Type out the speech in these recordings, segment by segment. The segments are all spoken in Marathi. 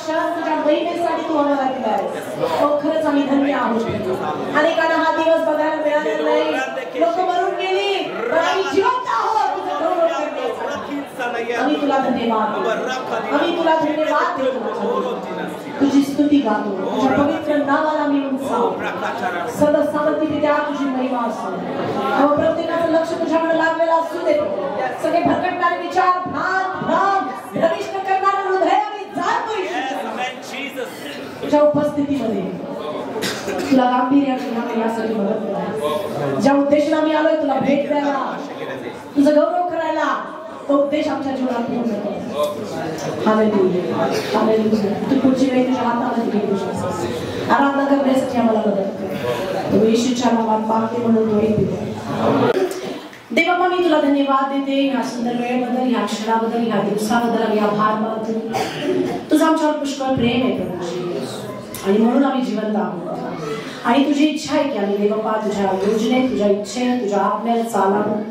क्षण तुझ्या महिमेसाठी तू आम्हाला दिला आहे. खरंच आम्ही धन्य आहोत. अनेकांना हा दिवस बघायला मिळाला नाही. लोक मरून गेली, पण आम्ही जिवंत आहोत. तुझं गौरव करण्यासाठी आम्ही तुला धन्यवाद, आम्ही तुला धन्यवाद देतो. तुझी स्तुती गातो. तुझ्या पवित्र नावाला आम्ही उंचावतो. सर्वसामर्थी पित्या तुझी महिमा असो. प्रत्येकाचं लक्ष तुझ्याकडे लागलेलं असू दे. सगळे भरकटणारे विचार, भ्राम, प्रविष्ट करणारे हृदय आम्ही जाणतो तुझ्या उपस्थितीमध्ये. तुला गांभीर्याने यासाठी मदत करा. ज्या उद्देशाने आम्ही आलोय तुला भेट द्यायला, तुझं गौरव करायला, तो उद्देश आमच्या जीवनात पूर्ण कर. Hallelujah, hallelujah. तू पुढची वेळ तुझ्या हातामध्ये घेऊ शकतेस. आराधना करण्यासाठी आम्हाला मदत कर. तू येशूच्या नावात मागते म्हणून तो एक देवा मी तुला धन्यवाद देते ह्या सुंदर वेळेबद्दल, ह्या क्षणाबद्दल, ह्या दिवसाबद्दल आम्ही आभार मानतो. तुझं आमच्यावर पुष्कळ प्रेम आहे प्रभू, आणि म्हणून आम्ही जिवंत आहोत. आणि तुझी इच्छा आहे की आम्ही देवबापा तुझ्या योजनेत, तुझ्या इच्छेने, तुझ्या आज्ञेने चालावं.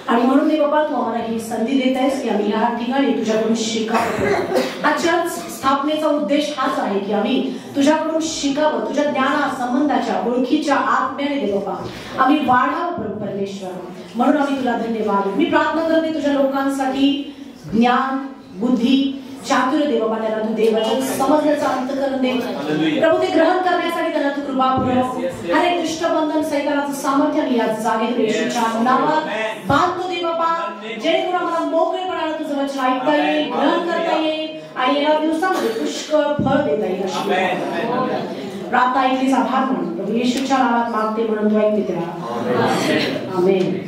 आणि म्हणून देवबापा तू आम्हाला ही संधी देत आहेस की आम्ही या ठिकाणी तुझ्याकडून शिकावं. आजच्या स्थापनेचा उद्देश हाच आहे की आम्ही तुझ्याकडून शिकावं. तुझ्या ज्ञाना संबंधाच्या ओळखीच्या आत्म्याने देवबापा आम्ही वाढावं परमेश्वर. म्हणून आम्ही तुला धन्यवाद. मी प्रार्थना करते तुझ्या लोकांसाठी ज्ञान, बुद्धी, चातुर्य देवबापा त्यांना तू देवाचं समजण्याचा अंतःकरण दे प्रभू. ते ग्रहण करण्यासाठी त्यांना तू कृपा पुरव. हर एक दुष्टबंधन सैतानाचं सामर्थ्य या जागेत येशूच्या नावात बांधतो देवबापा, जेणेकरून आम्हाला मोकळेपणाने तुझं वचन ऐकता येईल, ग्रहण करता येईल आणि येणाऱ्या दिवसामध्ये पुष्कळ फळ देता येईल. प्रार्थना ऐकलीस आभार म्हणून प्रभू येशूच्या नावात मागते म्हणून तू ऐकते तेव्हा आमेन.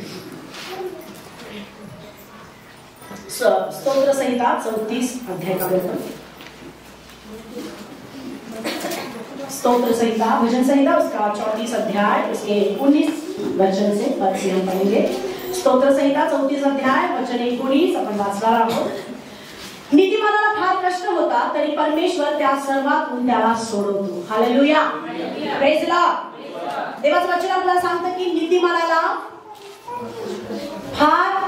स्तोत्र संहिता 34 अध्याय का बोलतो. स्तोत्र संहिता, भजन संहिता उसका 34 अध्याय उसके 19 वचन से पद से हम पढ़ेंगे. स्तोत्र संहिता 34 अध्याय वचन 19 आपण वाचणार आहोत. नीतिमानाला फार कष्ट होता तरी परमेश्वर त्या सर्वातून त्याला सोडवतो. Hallelujah, praise Lord. देवाचं वचन आपल्याला सांगतं की नीतिमानाला फार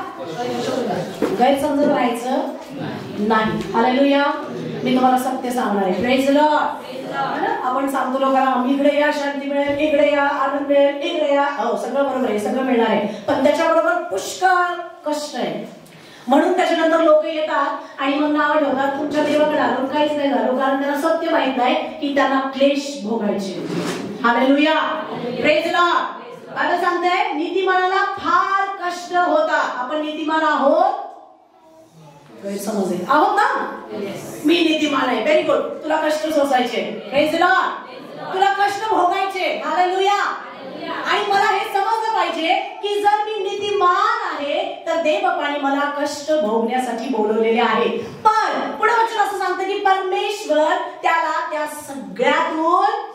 गैरसमजत राहायचं नाही. हालेलुया. मी तुम्हाला सत्य सांगणार आहे. Praise Lord. आपण सांगतो लोकांना इकडे या शांती मिळेल, इकडे या आनंद मिळेल, इकडे या, हो सगळं बरोबर आहे, सगळं मिळणार आहे, पण त्याच्याबरोबर पुष्कळ कष्ट आहे. म्हणून त्याच्यानंतर लोक येतात आणि मग नाव ठेवतात तुमच्या देवाकडे आलो, काहीच नाही झालं, कारण त्यांना सत्य माहित नाही की त्यांना क्लेश भोगायचे. Hallelujah, praise lord. बायबल सांगते नीतिमानाला फार कष्ट होता. आपण नीतिमान आहोत, गैरसमज आहे आहोत ना. मी नीतिमान आहे, व्हेरी गुड. तुला कष्ट सोसायचे, प्रेज लॉर्ड. तुला कष्ट भोगायचे. हालेलुया. आणि मला हे समजलं पाहिजे की जर मी नीतिमान आहे तर देवबापाने मला कष्ट भोगण्यासाठी बोलवलेले आहे. पण पुढे वचन असं सांगतं की परमेश्वर त्याला त्या सगळ्यातून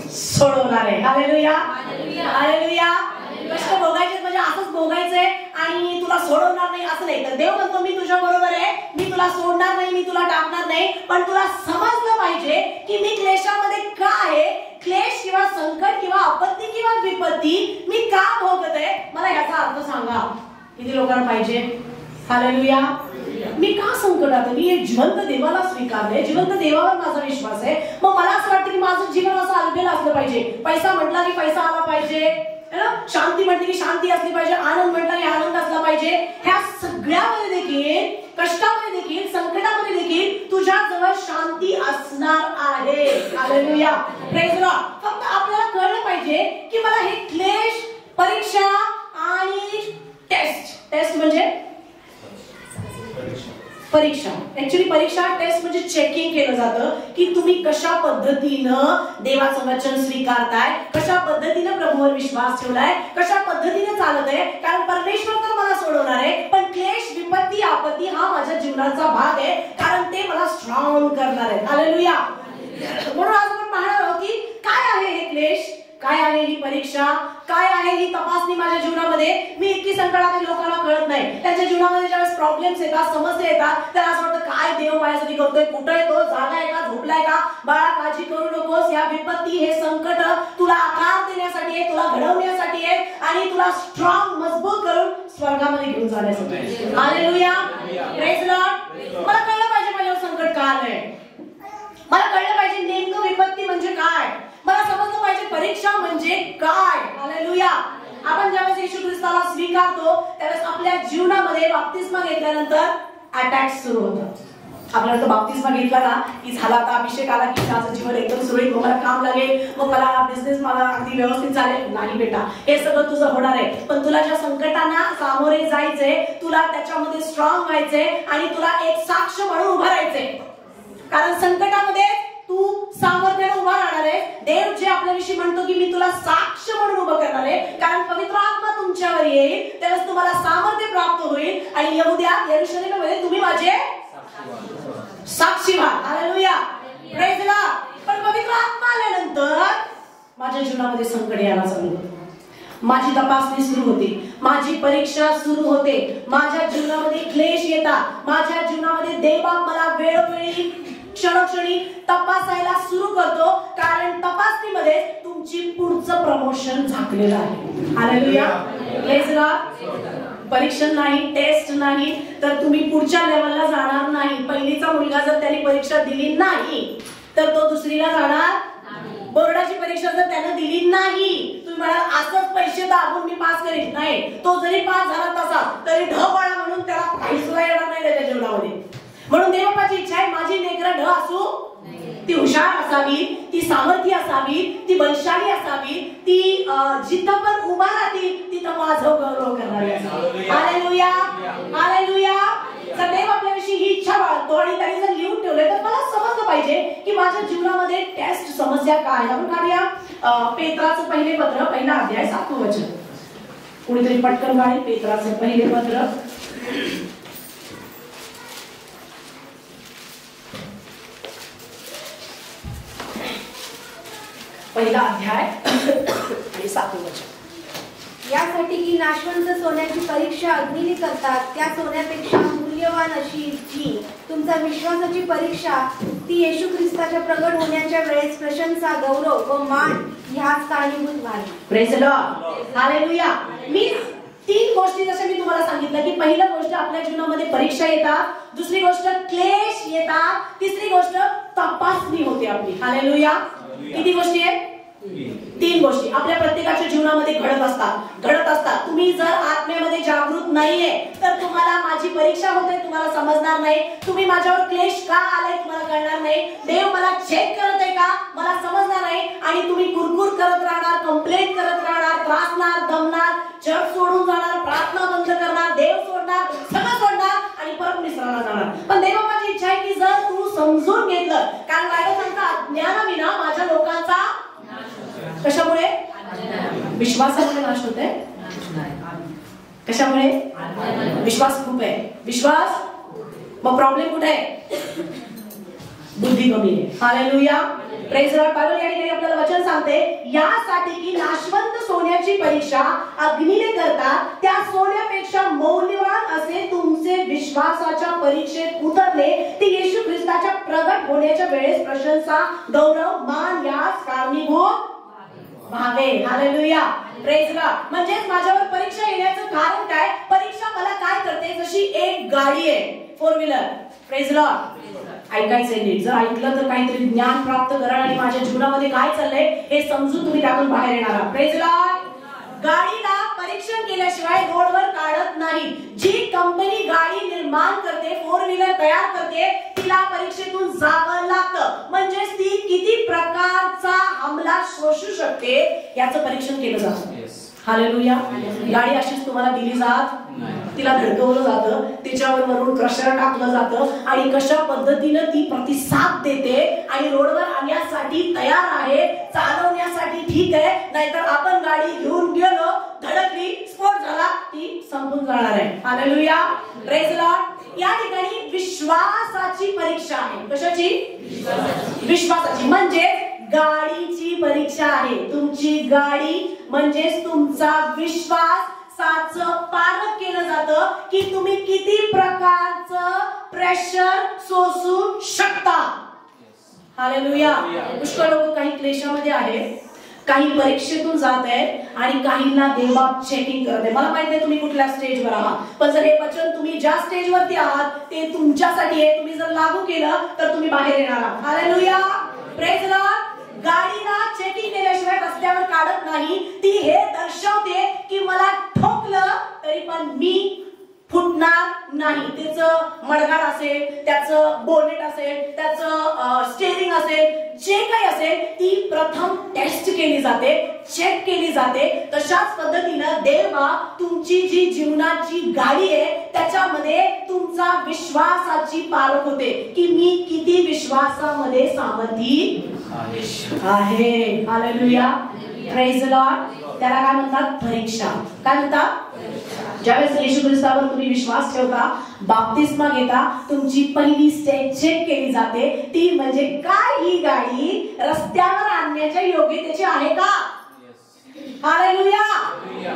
सोडवणार आहे. Hallelujah, hallelujah. कष्ट भोगायचे म्हणजे असंच भोगायचंय आणि तुला सोडवणार नाही असं नाही. तर देव म्हणतो मी तुझ्या बरोबर आहे, मी तुला सोडणार नाही, मी तुला टाकणार नाही, पण तुला समजलं पाहिजे की मी क्लेशामध्ये का आहे. क्लेश किंवा संकट किंवा आपत्ती किंवा विपत्ती मी का भोगत आहे, मला याचा अर्थ सांगा. किती लोकांना पाहिजे. हालेलुया. मी का संकटात आहे, मी हे जिवंत देवाला स्वीकारले, जिवंत देवावर माझा विश्वास आहे. मग मला असं वाटतं की माझं जीवन असं अलबेल असलं पाहिजे. पैसा म्हटला की पैसा आला पाहिजे, शांती म्हटली की शांती असली पाहिजे, आनंद म्हटला की आनंद असला पाहिजे. ह्या सगळ्यामध्ये देखील, कष्टामध्ये देखील, संकटामध्ये देखील तुझ्या जवळ शांती असणार आहे. Hallelujah, praise Lord. फक्त आपल्याला कळलं पाहिजे की मला हे क्लेश, परीक्षा आणि टेस्ट म्हणजे परीक्षा, ऍक्च्युअली परीक्षा, टेस्ट म्हणजे चेकिंग केलं जातं की तुम्ही कशा पद्धतीनं देवाचं वचन स्वीकारताय, कशा पद्धतीनं प्रभूवर विश्वास ठेवलाय, कशा पद्धतीने चालत आहे. कारण परमेश्वर तर मला सोडवणार आहे, पण क्लेश, विपत्ती, आपत्ती हा माझ्या जीवनाचा भाग आहे, कारण ते मला स्ट्रॉंग करणार आहे. हालेलुया. म्हणून आज आपण पाहणार आहोत की काय आहे हे क्लेश, काय आहे ही परीक्षा, काय आहे ही तपासणी माझ्या जीवनामध्ये. मी इतकी संकटात लोकांना कळत नाही. त्यांच्या जीवनामध्ये ज्यावेळेस प्रॉब्लेम्स येतात, समस्या येतात, त्याला असं वाटतं काय देव माझ्यासाठी करतोय, कुठे येतो, जागा आहे का, झोपलाय का. बाळा काळजी करू नकोस. या विपत्ती, हे संकट तुला आकार देण्यासाठी आहे, तुला घडवण्यासाठी आहे आणि तुला स्ट्रॉंग, मजबूत करून स्वर्गामध्ये घेऊन जाण्यासाठी. Hallelujah, praise Lord. मला कळलं पाहिजे माझ्यावर संकट का आलंय. मला कळलं पाहिजे नेमकं विपत्ती म्हणजे काय, मला समजलं पाहिजे परीक्षा म्हणजे काय. हालेलुया. आपण ज्यावेळेस येशू ख्रिस्ताला स्वीकारतो त्यावेळेस आपल्या जीवनामध्ये बाप्तिस्मा घेतल्यानंतर अटॅक सुरू होतात. आपल्याला तो बाप्तिस्मा घेतला ना की झाला, आता अभिषेक आला की माझं जीवन एकदम सुरळीत, मग मला काम लागेल, मग मला बिझनेस मला अगदी व्यवस्थित चालेल. नाही बेटा, हे सगळं तुझं होणार आहे, पण तुला ज्या संकटांना सामोरे जायचंय, तुला त्याच्यामध्ये स्ट्रॉंग व्हायचंय आणि तुला एक साक्ष म्हणून उभं राहायचंय. कारण संकटामध्ये तू सामर्थ्याने उभा राहणार आहे. देव जे आपल्याविषयी म्हणतो की मी तुला साक्ष म्हणून उभं करणार आहे, कारण पवित्र आत्मा तुमच्यावर येईल, त्यावेळेस तुम्हाला सामर्थ्य प्राप्त होईल आणि यहूद्या यरूशलेममध्ये तुम्ही माझे साक्षी व्हा. हालेलुया. Praise God. पण पवित्र आत्मा आल्यानंतर माझ्या जीवनामध्ये संकट यायला चालू होतं, माझी तपासणी सुरू होते, माझी परीक्षा सुरू होते, माझ्या जीवनामध्ये क्लेश येतात, माझ्या जीवनामध्ये देवबाप मला वेळोवेळी क्षणोक्षणी तपासायला सुरू करतो, कारण तपासणीमध्ये तुमची पुढचं प्रमोशन झाकलेलं आहे. हालेलुया. Praise God. परीक्षण नाही, टेस्ट नाही, तर तुम्ही पुढच्या लेवलला जाणार नाही. पहिलीचा मुलगा जर त्याने परीक्षा दिली नाही तर तो दुसरीला जाणार. बोर्डाची परीक्षा जर त्याने दिली नाही, तुम्ही म्हणाल असंच पैसे दाबून मी पास करीन, नाही, तो जरी पास झाला तसा तरी ढपाळा म्हणून त्याला काही सुद्धा येणार नाही त्याच्या जीवनामध्ये. म्हणून देवाची इच्छा आहे माझी लेकरं ढ असू, ती हुशार असावी, ती सामर्थ्य असावी, ती बलशाली असावी, ती जिथं पण उभा राहतील तिथं माझं गौरव करणारी असावी. हालेलुया. हालेलुया. तर देव आपल्याविषयी ही इच्छा बाळगतो आणि त्यांनी जर लिहून ठेवलंय तर मला समजलं पाहिजे की माझ्या जीवनामध्ये टेस्ट समस्या काय. आपण काढूया पेत्राचं पहिले पत्र, पहिला अध्याय 7वं वचन. कुणीतरी पटकन काढेल पेत्राचं पहिले पत्र, पहिला अध्याय आणि 7वं वचन. यासाठी की नाशवंत सोन्याची परीक्षा अग्नीने करतात, त्या सोन्यापेक्षा मूल्यवान अशी जी तुमचा विश्वासाची परीक्षा ती येशू ख्रिस्ताच्या प्रगट होण्याच्या वेळेस प्रशंसा, गौरव व मान ह्याच कारणीभूत व्हावी. Praise Lord. हालेलुया. मी 3 गोष्टी जसं मी तुम्हाला सांगितलं की पहिली गोष्ट आपल्या जीवनामध्ये परीक्षा येतात, दुसरी गोष्ट क्लेश येतात, तिसरी गोष्ट तपासणी होते आपली. हालेलुया. किती गोष्टी आहेत? 3 गोष्टी आपल्या प्रत्येकाच्या जीवनामध्ये घडत असतात. तुम्ही जर आत्म्यामध्ये जागृत नाहीये तर तुम्हाला माझी परीक्षा होते तुम्हाला समजणार नाही, तुम्ही माझ्यावर क्लेश का आलाय तुम्हाला कळणार नाही, देव मला चेक करत आहे का मला समजणार नाही, आणि तुम्ही कुरकुर करत राहणार, कंप्लेंट करत राहणार, त्रासणार, दमणार, चर्च सोडून जाणार, प्रार्थना बंद करणार, देव सोडणार, सगळं सोडणार आणि परत मिसळला जाणार. पण देवाची इच्छा आहे की जर तू समजून घेतलं, कारण बायबल सांगतात ज्ञानाविना माझ्या लोकांचा कशामुळे? विश्वासामुळे नाश होते. कशामुळे? विश्वास खूप आहे. विश्वास मग प्रॉब्लेम कुठे आहे? बुद्धी कमी आहे. हालेलुया. Praise God. बायबल या ठिकाणी आपल्याला वचन सांगते यासाठी की नाशवंत सोन्याची परीक्षा अग्नीने करतात, त्या सोन्यापेक्षा मौल्यवान असे तुमचे विश्वासाच्या परीक्षेत उतरले, ते येशू ख्रिस्ताच्या प्रगट होण्याच्या वेळेस प्रशंसा, गौरव, मान यास कारणीभूत व्हावे. हालेलुया. Praise God. म्हणजे माझ्यावर परीक्षा येण्याचं कारण काय? परीक्षा मला काय करते? जशी एक गाडी आहे, 4 व्हीलर. Praise God. ऐकायचंय नीट. जर ऐकलं तर काहीतरी ज्ञान प्राप्त करा आणि माझ्या जीवनामध्ये काय चाललंय हे समजून तुम्ही त्यातून बाहेर येणार आहात. Praise God. गाडीला परीक्षण केल्याशिवाय रोडवर काढत नाही. जी कंपनी गाडी निर्माण करते, 4 व्हीलर तयार करते, तिला परीक्षेतून जावं लागतं. म्हणजे ती किती प्रकारचा हमला सोसू शकते याचं परीक्षण केलं जातं. हालेलुया. गाडी अशीच तुम्हाला दिली जात, तिला धडकवलं जातं, तिच्यावर वरून क्रशर टाकलं जातं आणि कशा पद्धतीनं ती प्रतिसाद देते आणि रोडवर आणण्यासाठी तयार आहे, चालवण्यासाठी ठीक आहे. नाहीतर आपण गाडी घेऊन गेलो, धडकली, स्फोट झाला, ती संपून जाणार आहे. हालेलुया. Praise Lord. या ठिकाणी विश्वासाची परीक्षा आहे. कशाची? विश्वासाची. म्हणजे गाडीची परीक्षा आहे. तुमची गाडी म्हणजेच तुमचा विश्वास साचं पारख केलं जातं की तुम्ही किती प्रकारचं प्रेशर सोसू शकता. हालेलुया. पुष्कळ लोक काही क्लेशामध्ये आहेत, काही परीक्षेतून जात आहेत आणि काहींना देवबाप चेकिंग करत आहे. मला माहिती आहे तुम्ही कुठल्या स्टेजवर आहात, पण जर हे वचन तुम्ही ज्या स्टेजवरती आहात ते तुमच्यासाठी आहे. तुम्ही जर लागू केलं तर तुम्ही बाहेर येणार आहात. हालेलुया. चालत नाही, ती हे दर्शवते की मला ठोकलं तरी पण मी फुटणार नाही. त्याचं मडगाड असेल, त्याचं बोनेट असेल, त्याचं स्टेअरिंग असेल, जे काही असेल ती प्रथम टेस्ट केली जाते, चेक केली जाते. तशाच पद्धतीनं देव तुमची जी जीवनाची गाडी आहे त्याच्यामध्ये तुमचा विश्वासाची पारख होते की मी किती विश्वासामध्ये सामर्थी आहे. Hallelujah, praise the Lord. त्याला काय म्हणतात? परीक्षा. काय म्हणतात? ज्यावेळेस येशू ख्रिस्तावर तुम्ही विश्वास ठेवता, बाप्तिस्मा घेता, तुमची पहिली स्टेप चेक केली जाते. ती म्हणजे काय ही गाडी रस्त्यावर आणण्याच्या योग्यतेची आहे का? हालेलुया.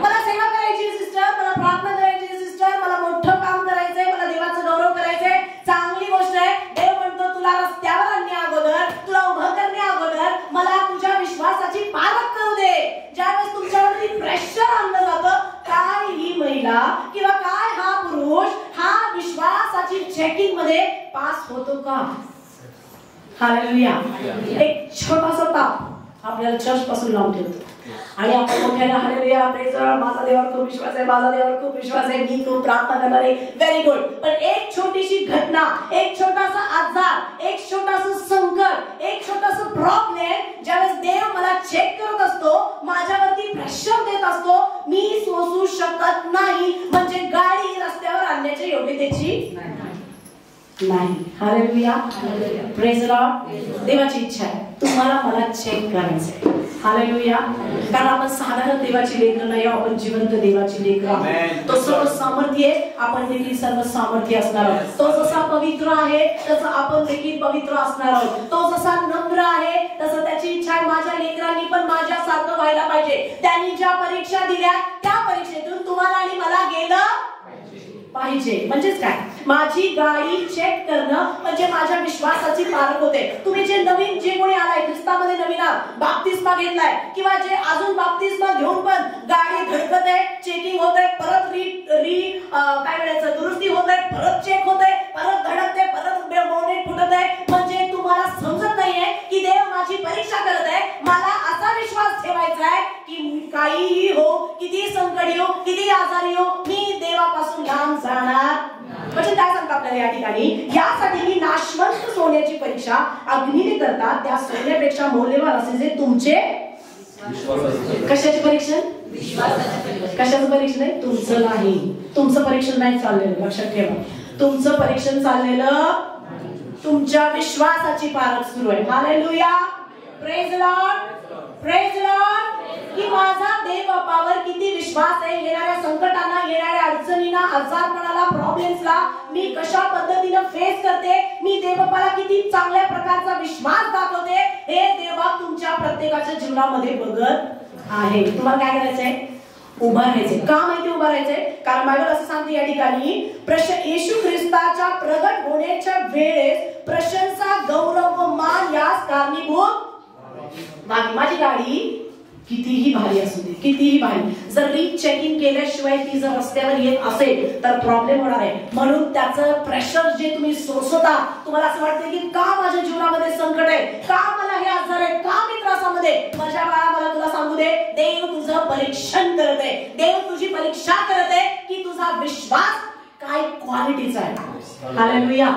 मला सेवा करायची सिस्टर, मला प्रार्थना करायची सिस्टर, मला मोठं काम करायचंय, मला देवाचं गौरव करायचंय. चांगली गोष्ट आहे. देव म्हणतो तुला रस्त्यावर आणण्या अगोदर, तुला उभं करण्या अगोदर मला तुझ्या विश्वासाची पारख करू दे. ज्यावेळेस तुमच्यावरती प्रेशर आणलं जातं, काय ही महिला किंवा काय हा पुरुष हा विश्वासाची चेकिंग मध्ये पास होतो का? हालेलुया. एक छोटासा ताप आपल्याला चर्च पासून लावून ठेवतो आणि आपण मोठ्याने हालेलुया, प्रेज द लॉर्ड, माझा देवावर खूप विश्वास आहे, माझा देवावर खूप विश्वास आहे, मी खूप प्रार्थना करणार आहे. Very good. पण एक छोटीशी घटना, एक छोटासा आजार, एक छोटासा संकट, एक छोटासा प्रॉब्लेम ज्यावेळेस देव मला चेक करत असतो, माझ्यावरती प्रेशर देत असतो, मी सोसू शकत नाही, म्हणजे गाडी रस्त्यावर आणण्याची योग्यतेची नाही. Hallelujah, praise the Lord. देवाची इच्छा आहे तुम्हाला मला चेक करायचंय. हालेलुया. कारण आपण साधारण देवाची लेकरं नाही, आपण जिवंत देवाची लेकरं आहोत. तो सर्व सामर्थ्य आहे, आपण देखील सर्व सामर्थ्य असणार आहोत. तो जसा पवित्र आहे तसं आपण देखील पवित्र असणार आहोत. तो जसा नम्र आहे तसं त्याची इच्छा आहे माझ्या लेकरांनी पण माझ्यासारखं व्हायला पाहिजे. त्यांनी ज्या परीक्षा दिल्या त्या परीक्षेतून तुम्हाला आणि मला गेलं पाहिजे. म्हणजेच काय? माझी गाडी चेक करणं म्हणजे माझ्या विश्वासाची पारख होते. तुम्ही जे नवीन जे कोणी आलाय ख्रिस्तामध्ये, नवीन बाप्तिस्मा घेतलाय किंवा जे अजून बाप्तिस्मा घेऊन पण गाडी धडकत आहे, चेकिंग होत आहे, परत काय म्हणायचं दुरुस्ती होत आहे, परत चेक होत आहे, परत धडकते, परत बोनेट फुटत आहे, म्हणजे तुम्हाला समजत नाहीये की देव माझी परीक्षा करत आहे. मला असा विश्वास ठेवायचा आहे की काहीही हो, किती संकट हो, किती आजारी हो, मी देवापासून लांब जाणार. म्हणजे काय सांगतात आपल्याला या ठिकाणी? यासाठी मी नाशवंत सोन्याची परीक्षा अग्नीने करतात, त्या सोन्यापेक्षा मौल्यवान असे जे तुमचे कशाची परीक्षा? कशाचं परीक्षण आहे? तुमचं नाही. तुमचं परीक्षण नाही चाललेलं, लक्षात ठेवा. तुमचं परीक्षण चाललेलं तुमच्या विश्वासाची पारख सुरू आहे. Hallelujah, praise the lord, praise the Lord. की माझा देव बापावर किती विश्वास आहे, येणाऱ्या संकटांना, येणाऱ्या अडचणींना, आजारपणाला, प्रॉब्लेम्सला मी कशा पद्धतीने फेस करते, मी देव बापाला किती चांगल्या प्रकारचा विश्वास दाखवते, हे देवा तुमच्या प्रत्येकाच्या जीवनामध्ये बघत आहे. तुम्हाला काय करायचंय? उभा राहायचंय. का माहिती उभा राहायचंय? कारण बायबल असं सांगते या ठिकाणी, येशू ख्रिस्ताच्या प्रगट होण्याच्या वेळेस प्रशंसा, गौरव व मान यास कारणीभूत माझी गाडी कितीही भारी असू दे, कितीही भारी, जर रीचेकिंग केल्याशिवाय ती जर रस्त्यावर येत असेल तर प्रॉब्लेम होणार आहे. म्हणून त्याचं प्रेशर जे तुम्ही सोसता, तुम्हाला असं वाटतं की का माझ्या जीवनामध्ये संकट आहे, का मला हे आजार आहे, का मी त्रासामध्ये, माझ्या बाळा मला तुला सांगू दे, देव तुझं परीक्षण करत आहे, देव तुझी परीक्षा करत आहे की तुझा विश्वास काय क्वालिटीचा आहे. हालेलुया.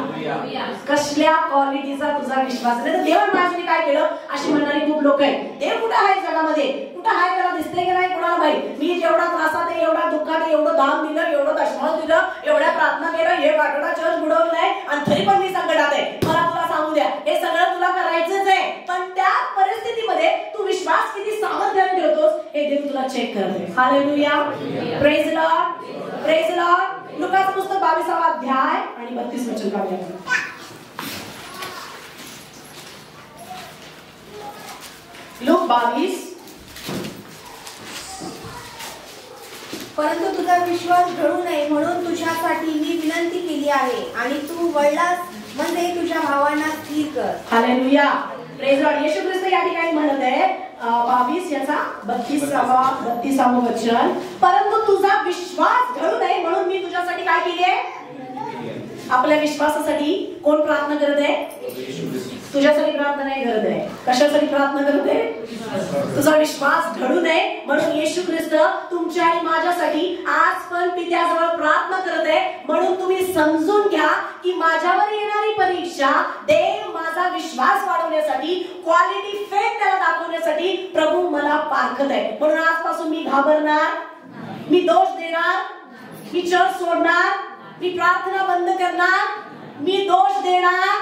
कसल्या क्वालिटीचा तुझा विश्वास आहे. देवाने माझ्यासाठी काय केलं अशी म्हणणारी खूप लोक आहेत. देव कुठं आहे जगामध्ये, कुठं आहे, त्याला दिसते की नाही कोणाला माहित. मी जेवढा त्रासात आहे, एवढा दुःखात आहे, एवढं दान दिलं, एवढं दशमांश दिलं, एवढ्या प्रार्थना केलं, हे वाटोळा चर्च बुडवलंय आणि तरी पण मी संकटात आहे. मला तुला सांगू द्या, हे सगळं तुला करायचंच आहे, पण त्या परिस्थितीमध्ये तू विश्वास किती सामर्थ्याने ठेवतोस हे देव तुला चेक करते. Hallelujah, praise the lord, praise the lord. लुकाचं पुस्तक 22वा अध्याय आणि 32 वचन काढूया. लूक 22. परंतु तुझा विश्वास ढळू नये म्हणून तुझ्यासाठी मी विनंती केली आहे आणि तू वळलास म्हणजे तुझ्या भावांना स्थिर कर. Hallelujah, praise the lord. Yeshu Khrist या ठिकाणी म्हणत आहे 22 याचा 32 वचन, परंतु तुझा विश्वास ढळू नये म्हणून मी तुझ्यासाठी काय केली आहे? आपल्या विश्वासासाठी कोण प्रार्थना करत आहे? तुझ्यासाठी प्रार्थना नाही करत आहे, कशासाठी प्रार्थना करते? तुझा विश्वास घडू नये म्हणून येशू ख्रिस्त तुमच्या आणि माझ्यासाठी आज पण पित्याजवळ प्रार्थना करत आहे. म्हणून तुम्ही समजून घ्या की माझ्यावर येणारी परीक्षा देव माझा विश्वास वाढवण्यासाठी, क्वालिटी फेथ त्याला दाखवण्यासाठी प्रभू मला पारखत आहे. म्हणून आजपासून मी घाबरणार, मी दोष देणार, मी चर्च सोडणार, मी प्रार्थना बंद करणार, मी दोष देणार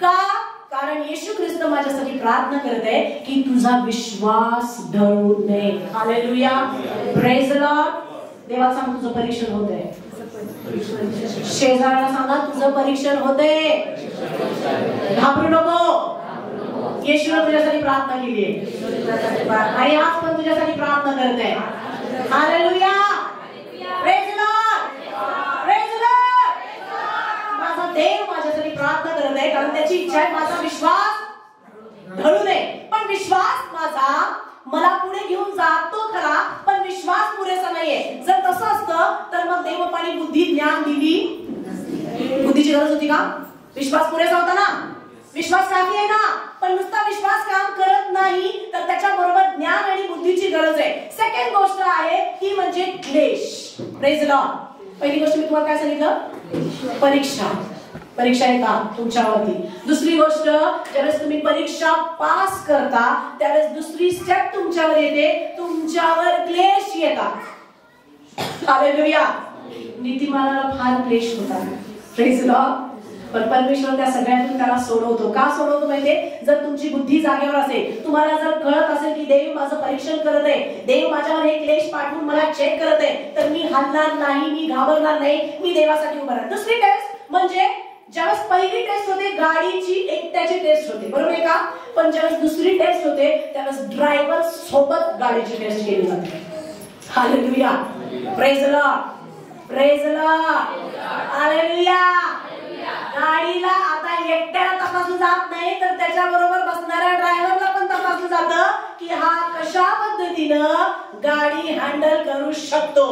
का? कारण येशू ख्रिस्त माझ्यासाठी प्रार्थना करत आहे की तुझा विश्वास ढळू नये. Hallelujah, praise the Lord. देवा सांग तुझं परीक्षण होतंय. शेजाऱ्याला सांगा तुझं परीक्षण होतंय, घाबरू नको. येशूने तुझ्यासाठी प्रार्थना केली आहे आणि आज पण तुझ्यासाठी प्रार्थना करत आहे. Hallelujah, praise the lord, praise the Lord. माझा देव माझ्यासाठी प्रार्थना करत आहे कारण त्याची इच्छा आहे माझा विश्वास ढळू नये. पण विश्वास माझा मला पुढे घेऊन जातो खरा, पण विश्वास पुरेसा नाहीये. जर तसं असतं तर मग देवपाणी बुद्धी ज्ञान दिली. बुद्धीची गरज होती का? विश्वास पुरेसा होता ना, विश्वास काफी आहे ना. पण नुसता विश्वास काम करत नाही तर त्याच्याबरोबर ज्ञान आणि बुद्धीची गरज आहे. सेकंड गोष्ट आहे ती म्हणजे क्लेश. Praise the Lord. पहिली गोष्ट मी तुम्हाला काय सांगितलं? परीक्षा. परीक्षा येतात तुमच्यावरती. दुसरी गोष्ट, ज्यावेळेस तुम्ही परीक्षा पास करता त्यावेळेस दुसरी स्टेप तुमच्यावर येते, तुमच्यावर क्लेश येतात. हालेलुया. नीतिमानाला फार क्लेश होतात. Praise the Lord. पण परमेश्वर त्या सगळ्यातून त्याला सोडवतो. का सोडवतो माहितीये? जर तुमची बुद्धी जागेवर असेल, तुम्हाला जर कळत असेल की देव माझं परीक्षण करत आहे, देव माझ्यावर हे क्लेश पाठवून मला चेक करत आहे, तर मी हलणार नाही, मी घाबरणार नाही, मी देवासाठी उभा राहणार. दुसरी टेस्ट म्हणजे ज्यावेळेस पहिली टेस्ट होते गाडीची एकट्याची टेस्ट होते, बरोबर आहे का? पण ज्यावेळेस दुसरी टेस्ट होते त्यावेळेस ड्रायव्हर सोबत गाडीची टेस्ट केली जाते. Hallelujah, praise the lord, praise the Lord, hallelujah. गाडीला आता एकट्याला तपासलं जात नाही तर त्याच्याबरोबर बसणाऱ्या ड्रायव्हरला पण तपासलं जातं की हा कशा पद्धतीनं गाडी हँडल करू शकतो.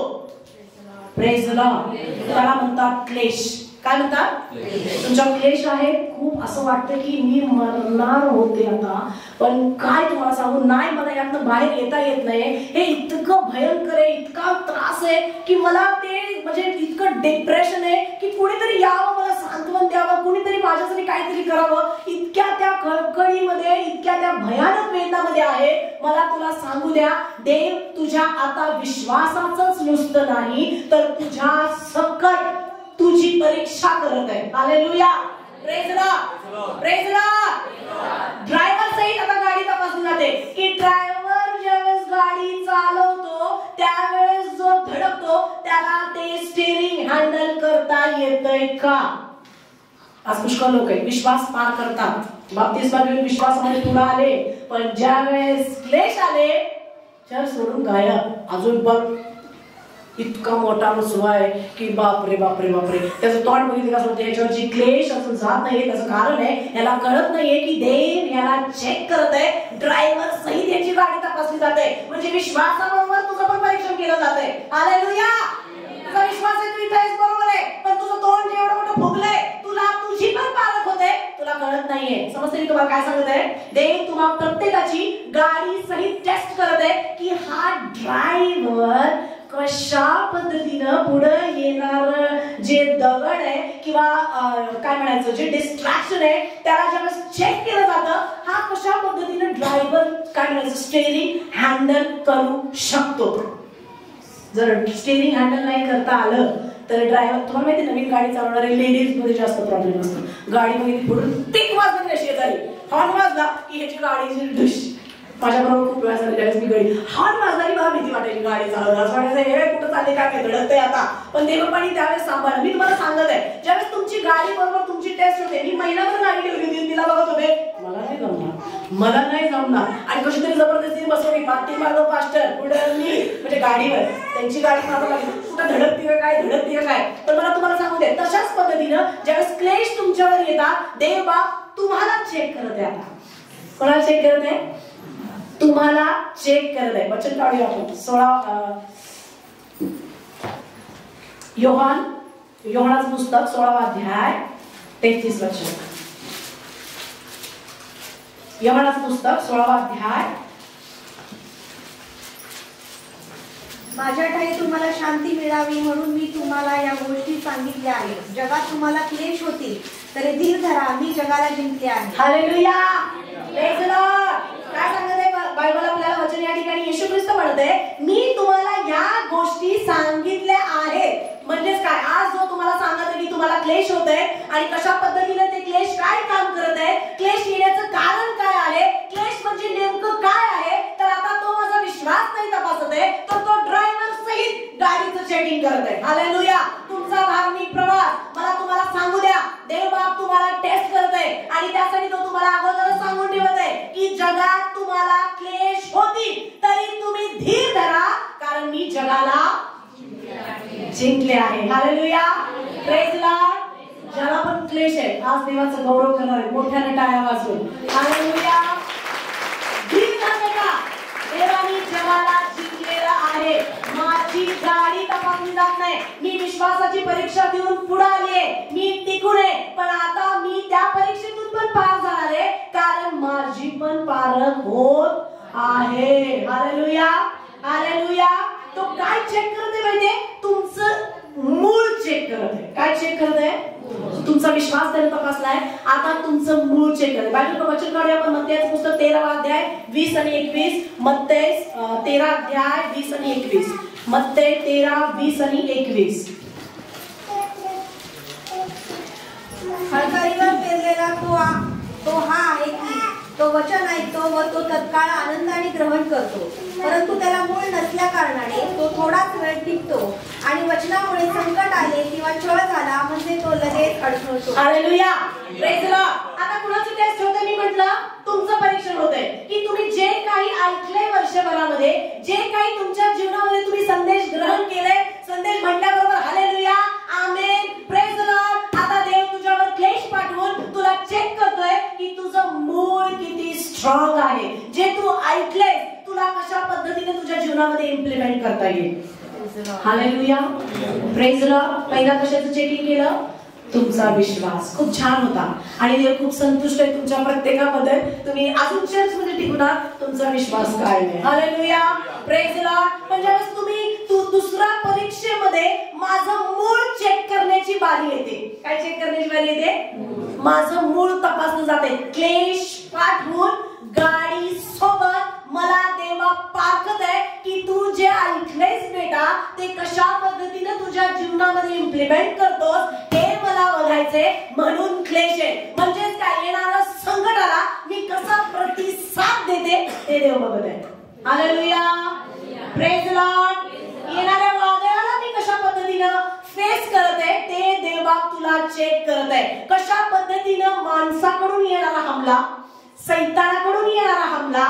Praise the Lord. त्याला म्हणतात क्लेश. काय म्हणतात? तुमचा क्लेश आहे. खूप असं वाटतं की मी मरणार होते आता, पण काय तुम्हाला सांगू, नाही मला यातनं बाहेर येता येत नाही. हे इतकं भयंकर आहे, इतका त्रास आहे की मला ते म्हणजे इतकं डिप्रेशन आहे की कुणीतरी यावं, मला सांत्वन द्यावं, कुणीतरी माझ्यासाठी काहीतरी करावं. इतक्या त्या कळकळीमध्ये, इतक्या त्या भयानक वेदनामध्ये आहे. मला तुला सांगू द्या, देव तुझ्या आता विश्वासाचंच नुसतं नाही तर तुझ्या सकट तुझी परीक्षा करत आहे. Hallelujah, praise the lord, praise the Lord. Driver सहित आता गाडी तपासली जाते की ड्रायव्हर ज्यावेळेस गाडी चालवतो त्यावेळेस जो धडकतो त्याला ते स्टीअरिंग हँडल करता येतंय का? आज पुष्कळ लोक आहेत विश्वास पार करतात, बाप्तिस्मा घेऊन विश्वासामध्ये पुढे आले, पण ज्यावेळेस क्लेश आले चर्च सोडून गायब. अजून बघ इतका मोठा सुरू आहे की बापरे बापरे बापरे. त्याचं तोंड बघितलं कसं होतं, याच्यावरची क्लेश अजून जात नाहीये. त्याचं कारण आहे याला कळत नाहीये की देव याला चेक करत आहे. ड्रायव्हर सहित याची गाडी तपासली जाते. म्हणजे विश्वासाबरोबर तुझं पण परीक्षण केलं जातंय. हालेलुया. तुझा विश्वास आहे, तू इथे आहेस, बरोबर आहे, पण तुझं तोंड जे एवढं मोठं फुगलंय, तुला तुझी पण पारख होते, तुला कळत नाहीये. समजते मी तुम्हाला काय सांगत आहे? देव तुम्हाला प्रत्येकाची गाडी सहित टेस्ट करत आहे की हा ड्रायव्हर कशा पद्धतीनं पुढे येणार जे दगड आहे किंवा काय म्हणायचं जे डिस्ट्रॅक्शन आहे त्याला ज्यावेळेस चेक केलं जातं, हा कशा पद्धतीनं ड्रायव्हर काय म्हणायचं स्टीअरिंग हँडल करू शकतो. जर स्टीअरिंग हँडल नाही करता आलं तर ड्रायव्हर, तुम्हाला माहिती नवीन गाडी चालवणारे लेडीज मध्ये जास्त प्रॉब्लेम असतो. गाडी मध्ये पुढून टिक वाजली कशी झाली, हॉर्न वाजला की ह्याची गाडीची डिश. माझ्याबरोबर खूप वेळा झाली ज्यावेळेस मी गाडी हॉर्न वाजला की मला भीती वाटायची गाडी चालवणार, वाटायचं हे कुठं चालले काय धडकतंय आता. पण देवपाणी त्यावेळेस सांभाळ. मी तुम्हाला सांगत आहे ज्यावेळेस तुमची गाडी बरोबर तुमची टेस्ट होते, मी महिनाभर गाडी ठेवली होती, तिला बघत होते, मला नाही जमणार, मला नाही जमणार, आणि कशी तरी जबरदस्ती बसवली. पाठी मागं पास्टर पुढं मी, म्हणजे गाडीवर त्यांची गाडी मागं लागली, कुठं धडकती का काय, धडकती का काय. पण मला तुम्हाला सांगू दे, तशाच पद्धतीनं ज्यावेळेस क्लेश तुमच्यावर येतात देव बाप तुम्हाला चेक करत आहे. आता कोणाला चेक करत आहे? तुम्हाला चेक करत आहे. वचन काढूया आपण 16 योहानाचं पुस्तक 16वा अध्याय 33 वचन. यवनाचं पुस्तक 16वा अध्याय. माझ्या ठाई तुम्हाला शांती मिळावी म्हणून मी तुम्हाला या गोष्टी सांगितल्या आहेत. जगात तुम्हाला क्लेश होतील तरी धीर धरा, मी जगाला जिंकले आहे. हालेलुया. Praise the Lord. काय सांगत आहे बायबल आपल्याला वचन या ठिकाणी? येशू ख्रिस्त म्हणते मी तुम्हाला या गोष्टी सांगितल्या आहेत. म्हणजेच काय? आज जो तुम्हाला सांगत आहे की तुम्हाला क्लेश होत आहे आणि कशा पद्धतीने ते क्लेश काय काम करत आहे, क्लेश येण्याचं कारण काय आहे, क्लेश म्हणजे नेमकं काय आहे, तर आता तो माझा विश्वास नाही तपासत आहे, तर तो ड्रायव्हर सहित गाडीचं चेकिंग करत आहे. हालेलुया. तुमचा धार्मिक प्रवास मला तुम्हाला सांगू द्या, देव बाप तुम्हाला टेस्ट करत आहे आणि त्यासाठी तो तुम्हाला अगोदरच सांगून ठेवत आहे की जगात तुम्हाला क्लेश होतील तरी तुम्ही धीर धरा, कारण मी जगाला जिंकले आहे. हालेलुया. Praise Lord. ज्याला पण क्लेश आहे आज देवाचा गौरव करणार आहे, मोठ्याने टाळ्या वाजवून. हालेलुया. धीर धरते का? देवानी जगाला जिंकलेलं आहे. माझी गाडी तपासली जात नाही, मी विश्वासाची परीक्षा देऊन पुढे आले, मी टिकून आहे, पण आता मी त्या परीक्षेतून पण पार जाणार आहे, कारण माझी पण पारख होत आहे. हालेलुया. हालेलुया. तो काय चेक करते माहितीये? तुमचं मूळ चेक करत आहे. काय चेक करत आहे? तुमचा विश्वास त्याने तपासलाय, आता तुमचं मूळ चेक करत आहे. बायबलचं वचन काढूया आपण मत्तेचं पुस्तक 13वा अध्याय 20 आणि 21. मत्ते 13 अध्याय 20 आणि 21. मत्ते 13 20 आणि 21. हळकरीवर पेरलेला तो हा आहे की तो वचन ऐकतो व तो तत्काळ आनंदाने ग्रहण करतो, परंतु त्याला मूळ नसल्या कारणाने तो थोडाच वेळ टिकतो आणि वचनामुळे संकट आले किंवा छळ झाला म्हणजे तो लगेच अडखळतो. हालेलुया. Praise Lord. आता कुणाची टेस्ट होते? मी म्हटलं तुमचं परीक्षण होतंय की तुम्ही जे काही ऐकलंय वर्षभरामध्ये, जे काही तुमच्या जीवनामध्ये तुम्ही संदेश ग्रहण केले, संदेश म्हटल्याबरोबर हालेलुया, आमेन, प्रेज लॉर्ड. आता देव तुझ्यावर क्लेश पाठवून तुला चेक करतोय की तुझं मूळ किती स्ट्रॉंग आहे, जे तू ऐकलंय तुला कशा पद्धतीने तुझ्या जीवनामध्ये इम्प्लिमेंट करता येईल. हालेलुया. Praise Lord. पहिला कशाचं चेकिंग केलं? तुमचा विश्वास. खूप छान होता आणि देव खूप संतुष्ट आहे तुमच्या प्रत्येकाबद्दल. तुम्ही अजून चर्च मध्ये टिकून आहात, तुमचा विश्वास काय आहे. हालेलुया. Praise lord. म्हणजे तुम्ही दुसऱ्या परीक्षेमध्ये माझं मूळ चेक करण्याची बारी येते. काय चेक करण्याची बारी येते? माझं मूळ तपासलं जाते. क्लेश पाठवून गाडी सोबत मला देवा पारखत आहे की तू जे ऐकलेस बेटा ते कशा पद्धतीने तुझ्या जीवनामध्ये इम्प्लिमेंट करतोस हे मला बघायचे, म्हणून क्लेश आहे. म्हणजेच काय? येणारा संकटाला मी कसा प्रतिसाद देते ते देव बघत आहे. हालेलुया. Praise Lord. येणाऱ्या वादळाला मी कशा पद्धतीनं फेस करत आहे ते देवबाप तुला चेक करत आहे. कशा पद्धतीनं माणसाकडून येणारा हमला, सैतानाकडून येणारा हमला,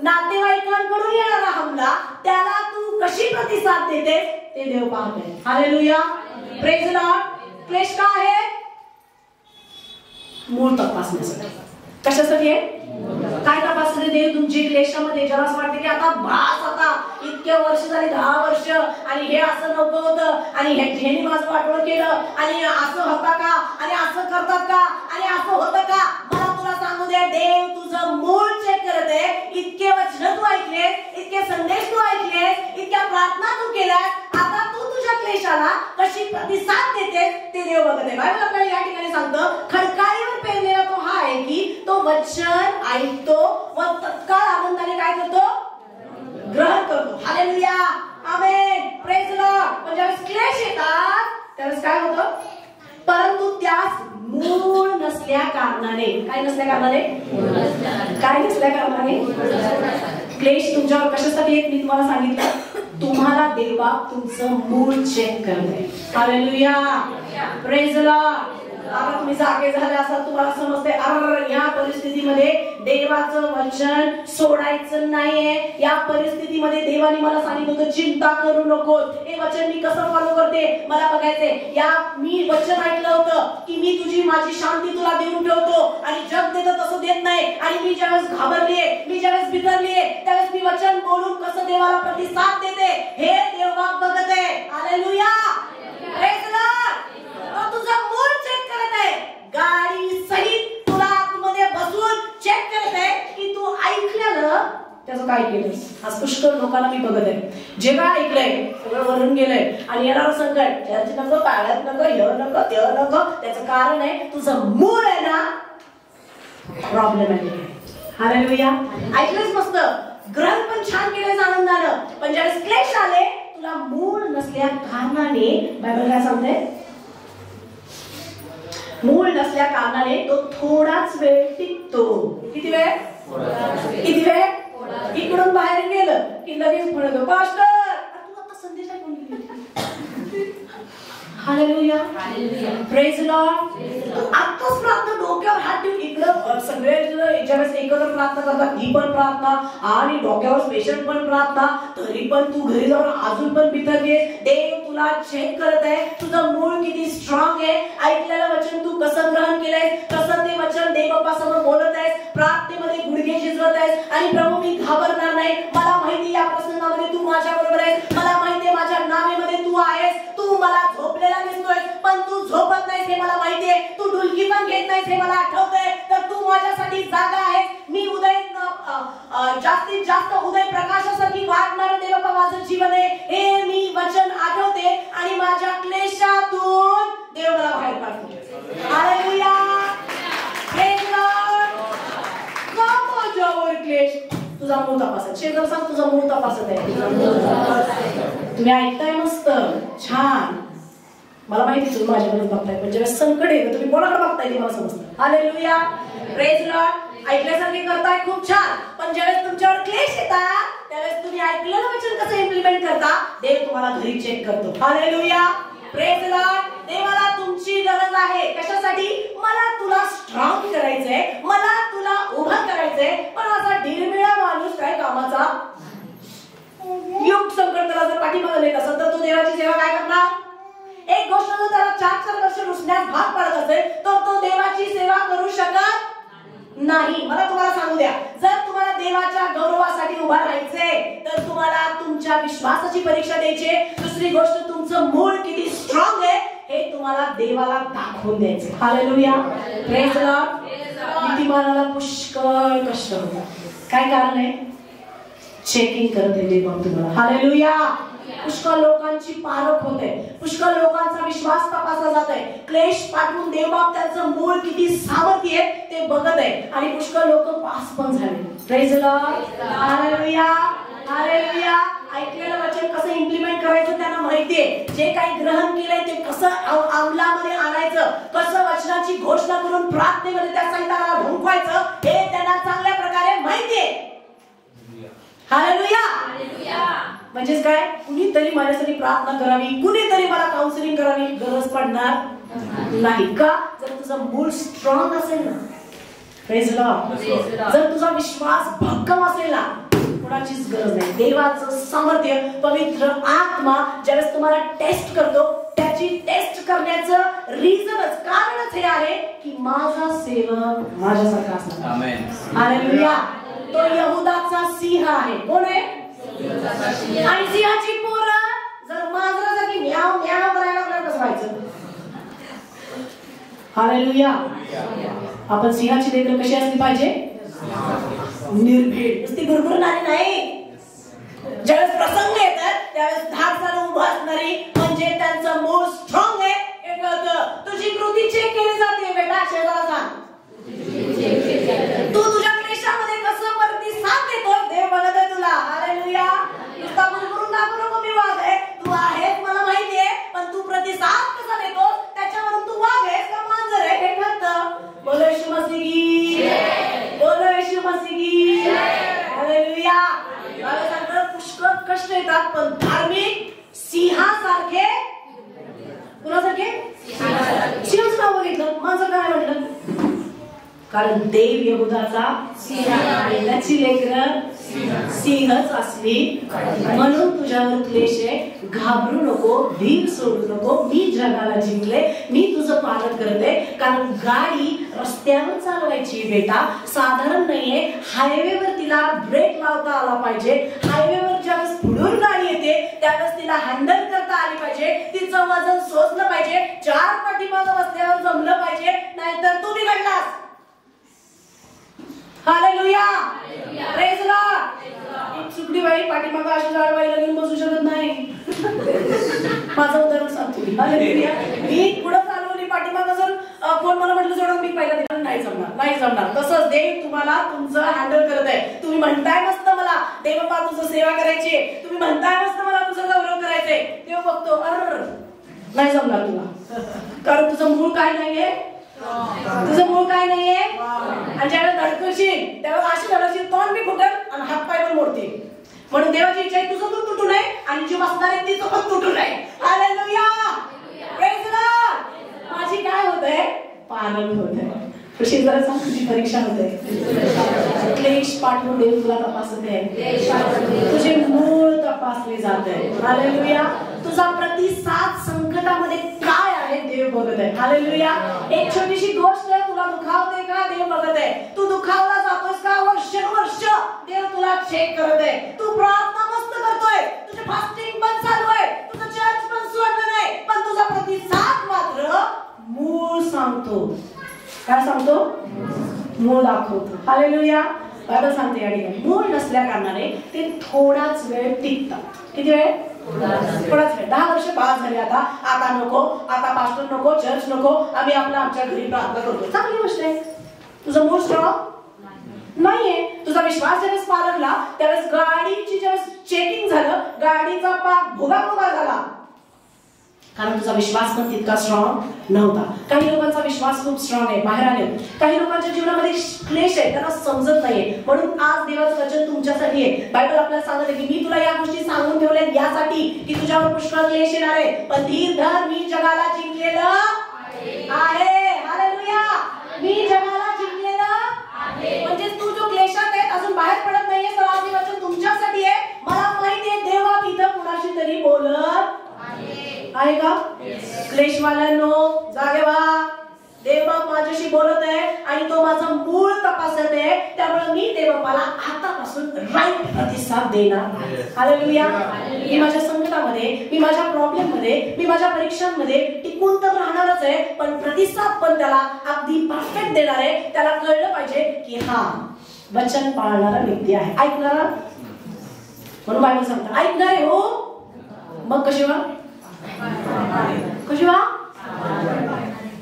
नातेवाईकांकडून येणारा हमला, त्याला तू कशी प्रतिसाद देते ते देव पाहते. हालेलुया. Praise Lord. क्लेश का आहे? मूळ तपासण्यासाठी. कशासाठी आहे? काय तपासले देव तुमची क्लेशामध्ये? ज्याला असं वाटतं की आता बास, आता इतके वर्ष झाले, 10 वर्ष, आणि हे असं नको होतं आणि ह्याने माझं वाटोळ केलं आणि असं होता का आणि असं करतात का आणि असं होतं का? मला तुला सांगू दे, देव तुझं मूळ चेक करत आहे. इतके वचन तू ऐकलेस, इतके संदेश तू ऐकलेस, इतक्या प्रार्थना तू केल्यास, आता तू तुझ्या क्लेशाला कशी प्रतिसाद देतेस ते देव बघत आहे. बायबल आपल्याला या ठिकाणी सांगतं खडकाळीवर पेरलेला तो हा आहे की तो वचन ऐकतो व तत्काळ आनंदाने काय करतो? ग्रहण करतो. हालेलुया. आमेन. Praise lord. म्हणजे ज्यावेळेस क्लेश येतात त्यावेळेस काय होतं? परंतु त्यास मूळ नसल्या कारणाने, काय नसल्या कारणाने? काय नसल्या कारणाने? क्लेश तुमच्यावर कशासाठी येत मी तुम्हाला सांगितलं. तुम्हाला देवा तुमचं मूळ चेक करते. हालेलुया. Praise Lord. आता तुम्ही जागे झाले असाल, तुम्हाला समजते अरे या परिस्थितीमध्ये देवाचं वचन सोडायचं नाहीये. या परिस्थितीमध्ये देवाने मला सांगितलं होतं चिंता करू नको. हे वचन मी कसं फॉलो करते मला बघायचे. या मी वचन ऐकलं होतं की मी तुझी माझी शांती तुला देऊन ठेवतो आणि जग देतं तसं देत नाही. आणि मी ज्यावेळेस घाबरलीये, मी ज्यावेळेस बिथरलीये, त्यावेळेस मी वचन बोलून कसं देवाला प्रतिसाद देते हे देवबाप बघत आहे. हालेलुया. Praise Lord. तुझा मूळ चेक करत आहे. गाडी सहित तुला आतमध्ये बसून चेक करत आहे त्याचं काय केलंस? आज पुष्कळ लोकांना मी बघत आहे, जे काय ऐकलंय सगळं वरून गेलंय आणि येणार संकट, त्याची नको, काळ्यात नको, हे नको, ते नको. त्याचं कारण आहे तुझं मूळ आहे ना प्रॉब्लेम आहे. हालेलुया. ऐकलंच मस्त, ग्रहण पण छान केलंय आनंदानं, पण ज्यावेळेस क्लेश आले तुला मूळ नसल्या कारणाने, बायबल काय सांगते, मूळ नसल्या कारणाने तो थोडाच वेळ टिकतो. किती वेळ? किती वेळ? इकडून बाहेर गेलं की लगेच म्हणतो पास्टर तू आता संदेश ऐकून गेली. हालेलुया. Praise Lord. आत्ताच प्रार्थना डोक्यावर हात ठेवून इकडं सगळे ज्यावेळेस एकत्र प्रार्थना करतात, ही पण प्रार्थना आणि डोक्यावर स्पेशल पण प्रार्थना, तरी पण तू घरी जाऊन अजून पण बिथरलीये. देव तुला चेक करत आहे, तुझं मूळ किती स्ट्रॉंग आहे, ऐकलेलं वचन तू कसं ग्रहण केलंय, कसं ते वचन देवबापासमोर बोलत आहेस, प्रार्थनेमध्ये गुडघे झिजवत आहेस आणि प्रभू मी घाबरणार नाही, मला माहिती या प्रसंगामध्ये तू माझ्या बरोबर आहेस, मला माहिती आहे माझ्या नावेमध्ये तू आहेस, तू मला झोपलेला दिसतोय पण तू झोपत नाहीस हे मला माहिती आहे, तू डुलकी पण घेत नाहीस हे मला आठवतंय, तर तू माझ्यासाठी जागा आहेस. मी उदय जास्तीत जास्त उदय प्रकाशासारखी वाढणारं ते बाबा माझं जीवन आहे, हे मी वचन आठवते आणि माझ्या क्लेशातून देव मला बाहेर काढतो. हालेलुया. Praise Lord. माझ्यावर क्लेश, तुझा मूळ तपासत, शेजार सांग तुझा मूळ तपासत आहे. तुम्ही ऐकताय मस्त छान, मला माहिती तुम्ही माझ्याकडे बघताय, पण जेव्हा संकट येतं तुम्ही कोणाकडे बघताय ते मला समजतं. हालेलुया. Praise Lord. ऐकल्यासारखे करताय खूप छान, पण ज्यावेळेस तुमच्यावर क्लेश येतात त्यावेळेस तुम्ही ऐकलेलं वचन कसं इम्प्लिमेंट करता देव तुम्हाला घरी चेक करतो. हालेलुया. Praise Lord. देवाला तुमची गरज आहे. कशासाठी? मला तुला स्ट्रॉंग करायचंय, मला तुला उभं करायचंय, पण असा ढिरमिळा माणूस काय कामाचा? युग संकट त्याला जर पाठीमागे येत असेल तर तो देवाची सेवा काय करणार? एक गोष्ट जर त्याला 4-4 वर्ष रुसण्यास भाग पडत असेल तर तो देवाची सेवा करू शकत नाही. मला तुम्हाला सांगू द्या, जर तुम्हाला देवाच्या गौरवासाठी उभा राहायचंय तर तुम्हाला तुमच्या विश्वासाची परीक्षा द्यायची. दुसरी गोष्ट तुमचं मूळ किती स्ट्रॉंग आहे हे तुम्हाला देवाला दाखवून द्यायचे. हालेलुया. Praise Lord. नीतिमानाला पुष्कळ कष्ट होतात. काय कारण आहे? चेकिंग करत आहे देव तुम्हाला. हालेलुया. पुष्कळ लोकांची पारख होते, पुष्कळ लोकांचा विश्वास तपासला जात आहे, क्लेश पाठवून देवबाप त्यांचं मूळ किती सामर्थ्य आहे ते बघत आहे आणि पुष्कळ लोक पास पण झाले. Praise Lord. हालेलुया. हालेलुया. ऐकलेलं वचन कसं इम्प्लिमेंट करायचं त्यांना माहितीये, जे काही ग्रहण केलंय ते कसं अंमलामध्ये आणायचं, कसं वचनाची घोषणा करून प्रार्थनेमध्ये त्या सैतानाला धुंकवायचं हे त्यांना चांगल्या प्रकारे माहितीये. हालेलुया. म्हणजे काय? कुणीतरी माझ्यासाठी प्रार्थना करावी, कुणीतरी मला काउन्सिलिंग करावी गरज पडणार नाही. का? जर तुझा मूळ स्ट्रॉंग असेल ना. Praise Lord. जर तुझा विश्वास भक्कम असेल ना, कोणाचीच गरज नाही. देवाचं सामर्थ्य, पवित्र आत्मा ज्यावेळेस तुम्हाला टेस्ट करतो त्याची टेस्ट करण्याचं रिझनच, कारणच हे आहे की माझा सेवक माझ्यासारखा असणार. आमेन. हालेलुया. तो यहुदाचा सिंह आहे. कोण आहे? आणि सिंहाची पोरं जर मांजरासारखी म्याव म्याव करायला लागलं कसं व्हायचं? हालेलुया. आपण सिंहाची देखील कशी असली पाहिजे? निर्भीड, नुसती गुरगुरणारी नाही. ज्यावेळेस प्रसंग येतात त्यावेळेस धाडसानं उभं असणारी, म्हणजे त्यांचं मूळ स्ट्रॉंग आहे हे कळतं. तुझी कृती चेक केली जाते बेटा. शेजारा सांग तू तुझ्या क्लेशामध्ये कसं प्रतिसाद देतो देव बघत आहे तुला. हालेलुया. नुसता गुरगुरून दाखवू नको मी वाघ आहे, तू आहेस मला माहिती आहे, पण तू प्रतिसाद कसा देतो त्याच्यावरून तू वाघ आहेस का मांजर आहे हे ठरतं. बोलो येशू मसीह की. बोलो येशू मसीह की. हालेलुया. मला सांगतात पुष्कळ कष्ट येतात पण धार्मिक सिंहासारखे. कुणासारखे? सिंहाचं नाव बघितलं, मांजर काय म्हटलं? कारण देव यहुदाचा सिंह आहे, त्याची लेकरं सिंहच असली, म्हणून तुझ्यावर क्लेश आहे. घाबरू नको, धीर सोडू नको. मी जगाला जिंकले, मी तुझं पालन करते. कारण गाडी रस्त्यावर चालवायची बेटा, साधारण नाहीये. हायवेवर तिला ब्रेक लावता आला पाहिजे. हायवेवर ज्यावेळेस पुढून गाडी येते त्यावेळेस तिला हँडल करता आली पाहिजे, तिचं वजन सोसलं पाहिजे, 4 पाठीमागं बसल्यावर जमलं पाहिजे, नाहीतर तू बिघडलास. हालेलुया. Praise Lord. बाई पाठीमागं अशी जाडबाईला घेऊन बसू शकत नाही. माझं उदाहरण सांगतो मी पुढे चालवली पाठीमागं जर कोण मला म्हटलं सोडून मी पहिला दिला नाही जमणार. तसंच देव तुम्हाला तुमचं हँडल करत आहे. तुम्ही म्हणताय मस्त मला देव बाबा तुझं सेवा करायची, तुम्ही म्हणताय मस्त मला तुझं गौरव करायचंय, देव बघतो नाही जमणार तुला, कारण तुझं मूळ काय नाहीये, तुझं मूळ काय नाहीये. आणि ज्यावेळेस धडकशील त्यावेळेस अशी धडकशील तोंड बी फुटल आणि हातपाय पण मोडतील. म्हणून देवाची इच्छा आहे तुझं पण तुटू नये आणि जी बसणार आहे तिचं पण तुटू नये. Hallelujah, praise the Lord. माझी काय होतंय, पालन होतंय. तुझी जरा सांग तुझी परीक्षा होते, क्लेश पाठवून देव तुला तपासते, तुझे मूळ तपासले जाते. हालेलुया. तुझा प्रतिसाद संकटामध्ये काय आहे देव बघत आहे. हालेलुया. एक छोटीशी गोष्ट तुला दुखावते का देव बघत आहे. तू दुखावला जातोस का वर्ष देव तुला चेक करत आहे. तू प्रार्थना मस्त करतोय, तुझे फास्टिंग पण चालू आहे, तुझं चर्च पण सोडलं नाही, पण तुझा प्रतिसाद मात्र मूळ सांगतो. काय सांगतो, मूळ दाखवतो. हालेलुया. बाबा सांगते या ठिकाणी मूळ नसल्या कारणाने ते थोडाच वेळ टिकतात. किती वेळ, थोडाच वेळ. 10 वर्ष पास झाले, आता नको, आता पास्टर नको, चर्च नको, आम्ही आमच्या घरी प्रार्थना करतो. चांगली गोष्ट आहे. तुझं मूळ स्ट्रॉंग नाहीये. तुझा विश्वास ज्यावेळेस पारखला त्यावेळेस गाडीची ज्यावेळेस चेकिंग झालं, गाडीचा पाक भुगा झाला, कारण तुझा विश्वास पण तितका स्ट्रॉंग नव्हता. काही लोकांचा विश्वास खूप स्ट्रॉंग आहे, बाहेर आले. काही लोकांच्या जीवनामध्ये क्लेश आहे, त्यांना समजत नाहीये. म्हणून आज देवाचं वचन तुमच्यासाठी आहे. बायबल आपल्याला सांगत आहे की मी तुला या गोष्टी सांगून ठेवल्या यासाठी की तुझ्यावर पुष्कळ क्लेश येणार आहे, पण धीर धर, मी जगाला जिंकलेलं आहे. हालेलुया. मी जगाला जिंकलेलं आहे. म्हणजे तू जो क्लेशात आहे अजून बाहेर पडत नाहीये, तर आज हे वचन तुमच्यासाठी आहे. मला माहिती आहे देवा इथं कुणाशी तरी बोलत आहे का. क्लेशवाल्यांनो जागे व्हा. देव माझ्याशी बोलत आहे आणि तो माझा मूळ तपासत आहे. त्यामुळे मी देवाला आतापासून राईट प्रतिसाद देणार. हालेलुया. मी माझ्या संकटामध्ये, मी माझ्या प्रॉब्लेम मध्ये, मी माझ्या परीक्षांमध्ये टिकून तर राहणारच आहे, पण प्रतिसाद पण त्याला अगदी परफेक्ट देणार आहे. त्याला कळलं पाहिजे की हा वचन पाळणारा व्यक्ती आहे, ऐकणारा. म्हणून बायबल सांगतं ऐकणारे हो, मग कशी वा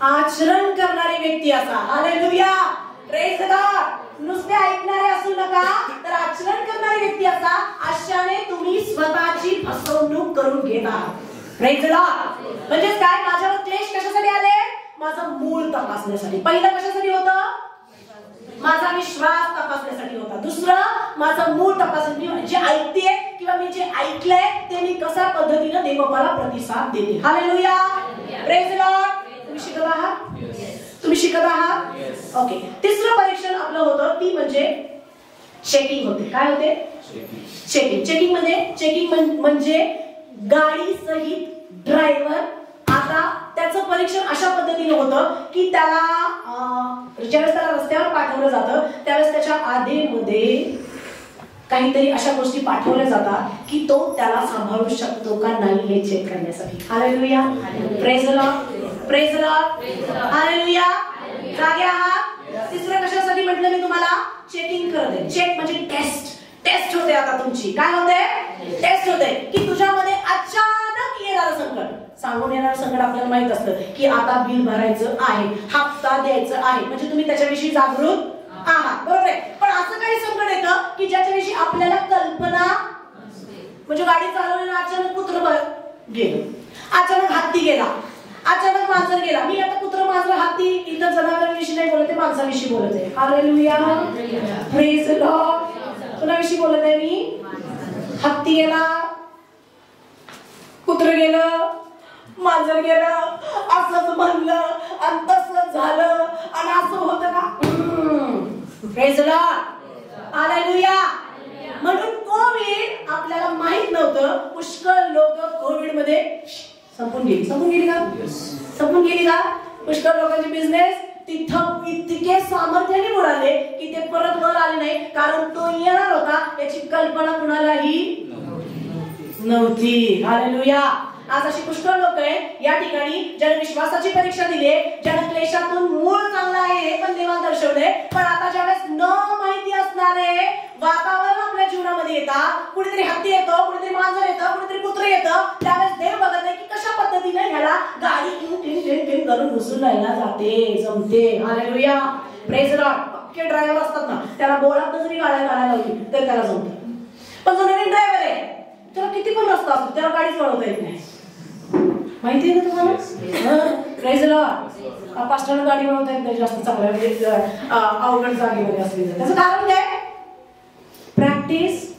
आचरण करणारी व्यक्ती असा. हालेलुया. Praise the Lord. नुसते ऐकणारे असू नका, तर आचरण करणारी व्यक्ती असा. अशाने तुम्ही स्वतःची फसवणूक करून घेता. Praise the Lord. म्हणजे काय, माझ्यावर क्लेश कशासाठी आले, माझं मूळ तपासण्यासाठी. पहिलं कशासाठी होतं, माझा विश्वास तपासण्यासाठी होता. दुसरं माझं मूळ तपासण्यासाठी. मी जे ऐकते किंवा मी जे ऐकलंय ते मी कशा पद्धतीने देवाला प्रतिसाद देते. हालेलुया. Praise the Lord. तुम्ही शिकत आहात. ओके. तिसरं परीक्षण आपलं होतं ती म्हणजे चेकिंग होते. काय होते, चेकिंग म्हणजे गाडी सहित ड्रायव्हर. आता त्याचं परीक्षण अशा पद्धतीने होतं की त्याला ज्यावेळेस त्याला रस्त्यावर पाठवलं जातं त्यावेळेस त्याच्या आधीमध्ये काहीतरी अशा गोष्टी पाठवल्या जातात की तो त्याला सांभाळू शकतो का नाही हे चेक करण्यासाठी. Hallelujah. Praise the lord. Praise the Lord. Hallelujah. जागे आहात. तिसरं कशासाठी म्हटलं मी तुम्हाला, चेकिंग करते. चेक म्हणजे टेस्ट होते. आता तुमची काय होते, टेस्ट होते की तुझ्यामध्ये अचानक येणारं संकट, सांगून येणारं संकट आपल्याला माहित असतं की आता बिल भरायचं आहे, हप्ता द्यायचं आहे, म्हणजे तुम्ही त्याच्याविषयी जागरूक आहात, बरोबर आहे. पण असं काही संकट येतं की ज्याच्याविषयी आपल्याला कल्पना, म्हणजे गाडी चालवलेला अचानक कुत्र गेलं, अचानक हत्ती गेला, अचानक मांजर गेला. मी आता कुत्र, मांजर, हत्ती इतर जनावरांविषयी नाही बोलते, माणसाविषयी बोलते. हालेलुया. Praise the lord. कुणाविषयी बोलत आहे मी, हत्ती गेला, कुत्र गेलं, मांजर गेलं, असंच म्हणलं आणि तसंच झालं आणि असं होतं का. Praise the Lord. हालेलुया. म्हणून कोविड आपल्याला माहित नव्हतं. पुष्कळ लोक कोविड मध्ये संपून गेली का. पुष्कळ लोकांचे बिझनेस तिथं इतके सामर्थ्याने बुडाले की ते परत वर आले नाही, कारण तो येणार होता याची कल्पना कुणालाही नव्हती. हालेलुया. आज अशी पुष्कळ लोक आहे या ठिकाणी ज्याने विश्वासाची परीक्षा दिली, ज्याने क्लेशातून मूळ चांगला आहे हे पण देवाला दर्शवले, पण आता ज्यावेळेस न माहिती असणारे वातावरण आपल्या जीवनामध्ये येतात कुणीतरी हत्ती येतो, कुणीतरी मांजर येतं, कुणीतरी कुत्रे येतं, त्यावेळेस देव बघत आहे की कशा पद्धतीने ह्याला गाडी टिन करून घुसून राहायला जाते, जमते. Hallelujah, praise Lord. पक्के ड्रायव्हर असतात ना, त्याला बोळात जरी गाड्या काढायला होती तर त्याला जमतं. पण जो नवीन ड्रायव्हर आहे त्याला किती पण रस्ता असतो, त्याला गाडीच वळवता येत नाही. माहिती आहे ना तुम्हाला? Praise Lord. पास्टरला गाडी वळवता येत नाही जास्त चांगल्या म्हणजे अवघड जागेमध्ये असली तर. त्याचं कारण काय? प्रॅक्टिस.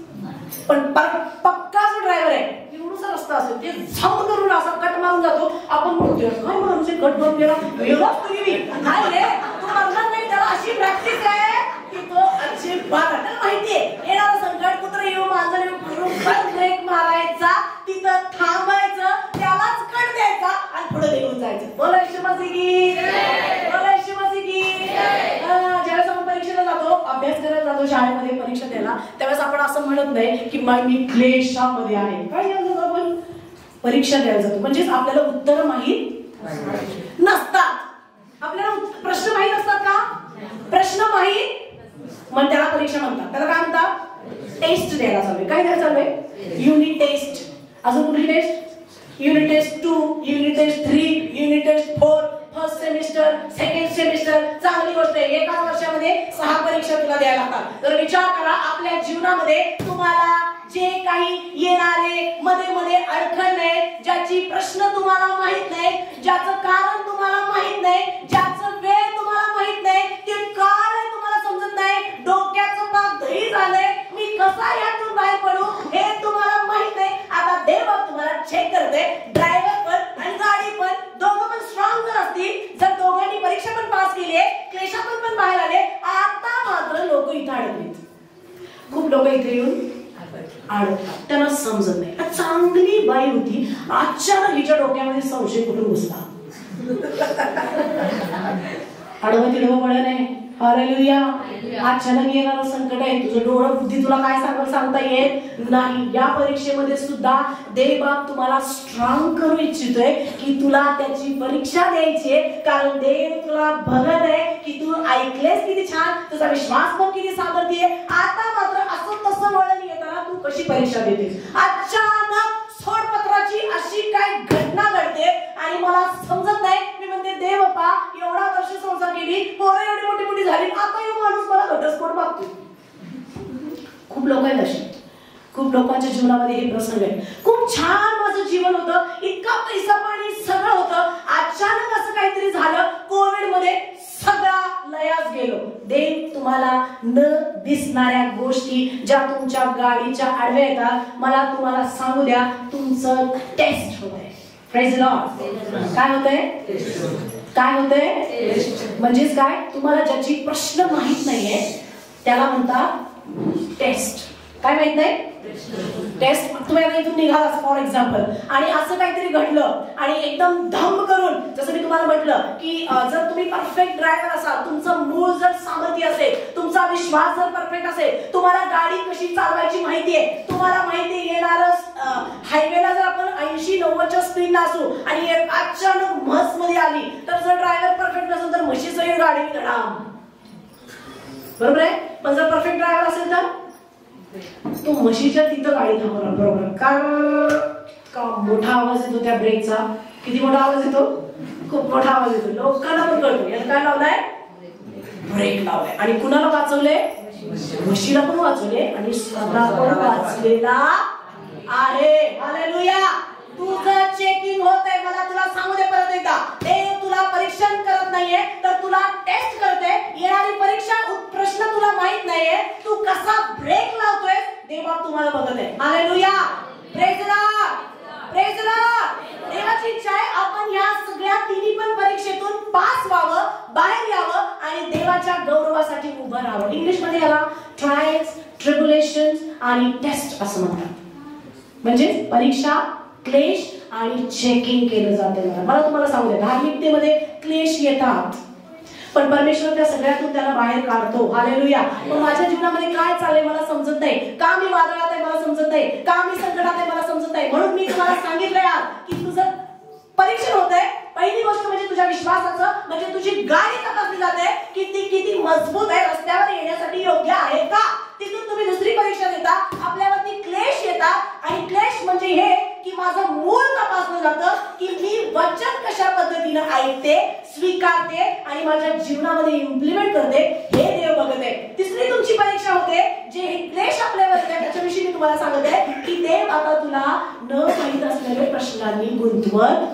पण पक्का जो ड्रायव्हर आहे एवढासा रस्ता असेल ते झम करून असा कट मारून जातो. आपण म्हणतो काय माणूस कट मारून गेला वेगळाच तुम्ही काय रे तू म्हणणार नाही. त्याला अशी प्रॅक्टिस आहे की तो अजिबात त्याला माहितीये येणारं संकट, कुत्र येऊ मांजर येऊ करून ब्रेक मारायचा, तिथं थांबायचं, त्यालाच कट द्यायचा आणि पुढे निघून जायचं. बोला येशू मसीह की, बोला येशू मसीह की. ज्यावेळेस आपण परीक्षेला जातो, अभ्यास करायला जातो शाळेमध्ये परीक्षा द्यायला, त्यावेळेस आपण असं म्हणत नाही की मी क्लेशामध्ये आहे. काय म्हणतो आपण? परीक्षा द्यायला जातो म्हणजेच आपल्याला उत्तर माहीत नसतात. आपल्याला प्रश्न माहीत असतात का? प्रश्न माहीत मग त्याला परीक्षा म्हणतात. त्याला काय म्हणतात? टेस्ट द्यायला चालू. काय द्यायला चालू आहे? Unit test. अजून कुठली टेस्ट? Unit test 2, unit test 3, unit test 4, first semester, second semester. चांगली गोष्ट आहे. एकाच वर्षामध्ये 6 परीक्षा तुला द्यायला लागतात. तर विचार करा आपल्या जीवनामध्ये तुम्हाला जे काही येणारे मध्ये मध्ये अडखळणे, ज्याची प्रश्न तुम्हाला माहित नाही, ज्याचं कारण तुम्हाला माहित नाही, ज्याचं वेळ तुम्हाला माहित नाही, ते काय तुम्हाला समजत नाही, डोक्याचं पाक दही झालंय, मी कसा यातून बाहेर पडू हे तुम्हाला माहित नाही. आता देव तुम्हाला चेक करते. ड्रायव्हर पण आणि गाडी पण दोघं पण स्ट्रॉंग जर असतील, जर दोघांनी परीक्षा पण पास केली, क्लेशातून पण बाहेर आले, आता मात्र लोक इथं अडकलीत. खूप लोक इथे येऊन अडकतात, त्यांना समजत नाही. चांगली बाई होती, अचानक हिच्या डोक्यामध्ये संशय कुठून घुसला. आडवं तिडवं पडलं नाही. हालेलुया. अचानक येणारं संकट आहे, तुझं डोळं बुद्धी तुला काय सांगता येत नाही. या परीक्षेमध्ये सुद्धा देवबाप तुम्हाला स्ट्रॉंग करू इच्छितोय की तुला त्याची परीक्षा द्यायची, कारण देव तुला बघत आहे की तू ऐकलेस किती छान, तुझा विश्वास पण किती सामर्थ्य आहे. आता मात्र असं तसं वळण येताना तू कशी परीक्षा देतेस. अचानक सोडपत्राची अशी काय घटना घडते आणि मला समजत नाही. मी म्हणते देव बाप्पा एवढा वर्ष संसार केली, पोरं एवढी मोठी मोठी झाली, आता येऊ माणूस मला घटस्फोट मागतो. खूप लोक आहेत अशी, खूप लोकांच्या जीवनामध्ये हे प्रसंग आहे. खूप छान माझं जीवन होतं, इतका पैसा पाणी सगळं होतं, अचानक असं काहीतरी झालं, कोविड मध्ये सगळा लयास गेलो. देव तुम्हाला न दिसणाऱ्या गोष्टी ज्या तुमच्या गाडीच्या आडव्या येतात, मला तुम्हाला सांगू द्या, तुमचं टेस्ट होतंय. Praise Lord. काय होतंय? काय होतंय? म्हणजेच काय? तुम्हाला ज्याची प्रश्न माहित नाहीये त्याला म्हणतात टेस्ट. काय माहित नाही? टेस्ट. तुम्ही आता इथून निघालाच फॉर एक्झाम्पल आणि असं काहीतरी घडलं आणि एकदम धम करून, जसं मी तुम्हाला म्हटलं की जर तुम्ही परफेक्ट ड्रायव्हर असाल, तुमचं मूळ जर सामर्थ्य असेल, तुमचा विश्वास जर परफेक्ट असेल, तुम्हाला गाडी कशी चालवायची माहिती आहे, तुम्हाला माहिती आहे येणारं हायवेला जर आपण 80-90च्या स्पीडला असू आणि अचानक म्हस मध्ये आली तर जर ड्रायव्हर परफेक्ट नसेल तर म्हशीसहित गाडी धडाम. बरोबर आहे. पण जर परफेक्ट ड्रायव्हर असेल तर तो म्हशीच्या तिथं गाडी थांबवणार. बरोबर. का मोठा आवाज येतो त्या ब्रेकचा. किती मोठा आवाज येतो? खूप मोठा आवाज येतो. लोकांना पण कळतो याला काय लावलाय? ब्रेक लावलाय. आणि कुणाला वाचवले? म्हशीला पण वाचवले आणि स्वतः पण वाचलेला आहे. हालेलुया. तुझं चेकिंग होतंय. मला तुला सांगू दे परत एकदा, देव तुला परीक्षण करत नाहीये तर तुला टेस्ट करते. येणारी परीक्षा प्रश्न तुला माहित नाहीये, तू कसा ब्रेक लावतोय देव तुम्हाला बघत आहे. Hallelujah. Praise Lord. Praise Lord. देवाची इच्छा आहे आपण या सगळ्या तिन्ही पण परीक्षेतून पास व्हावं, बाहेर यावं आणि देवाच्या गौरवासाठी उभं राहावं. इंग्लिश मध्ये याला ट्रायल्स, ट्रिब्युलेशन्स आणि टेस्ट असं म्हणतात. म्हणजे परीक्षा, क्लेश आणि चेकिंग केलं जातं. मला तुम्हाला सांगू द्या, धार्मिकतेमध्ये क्लेश येतात पण परमेश्वर त्या सगळ्यातून त्याला बाहेर काढतो. हालेलुया. पण माझ्या जीवनामध्ये काय चाललंय मला समजत नाही. का मी वादळात आहे मला समजत नाही. का मी संकटात आहे मला समजत नाही. म्हणून मी तुम्हाला सांगितलं यार की तुझं परीक्षण होतंय. पहिली गोष्ट म्हणजे तुझ्या विश्वासाचं, म्हणजे तुझी गाडी तपासली जाते की ती किती मजबूत आहे, रस्त्यावर येण्यासाठी योग्य आहे का. तिथून तुम्ही दुसरी परीक्षा देता, आपल्यावरती क्लेश जीवनामध्ये इम्प्लिमेंट करते हे देव बघत आहे. तिसरी तुमची परीक्षा होते जे हे क्लेश आपल्यावर येतात त्याच्याविषयी मी तुम्हाला सांगत आहे की देव आता तुला न माहीत असलेल्या प्रश्नांनी गुंतवत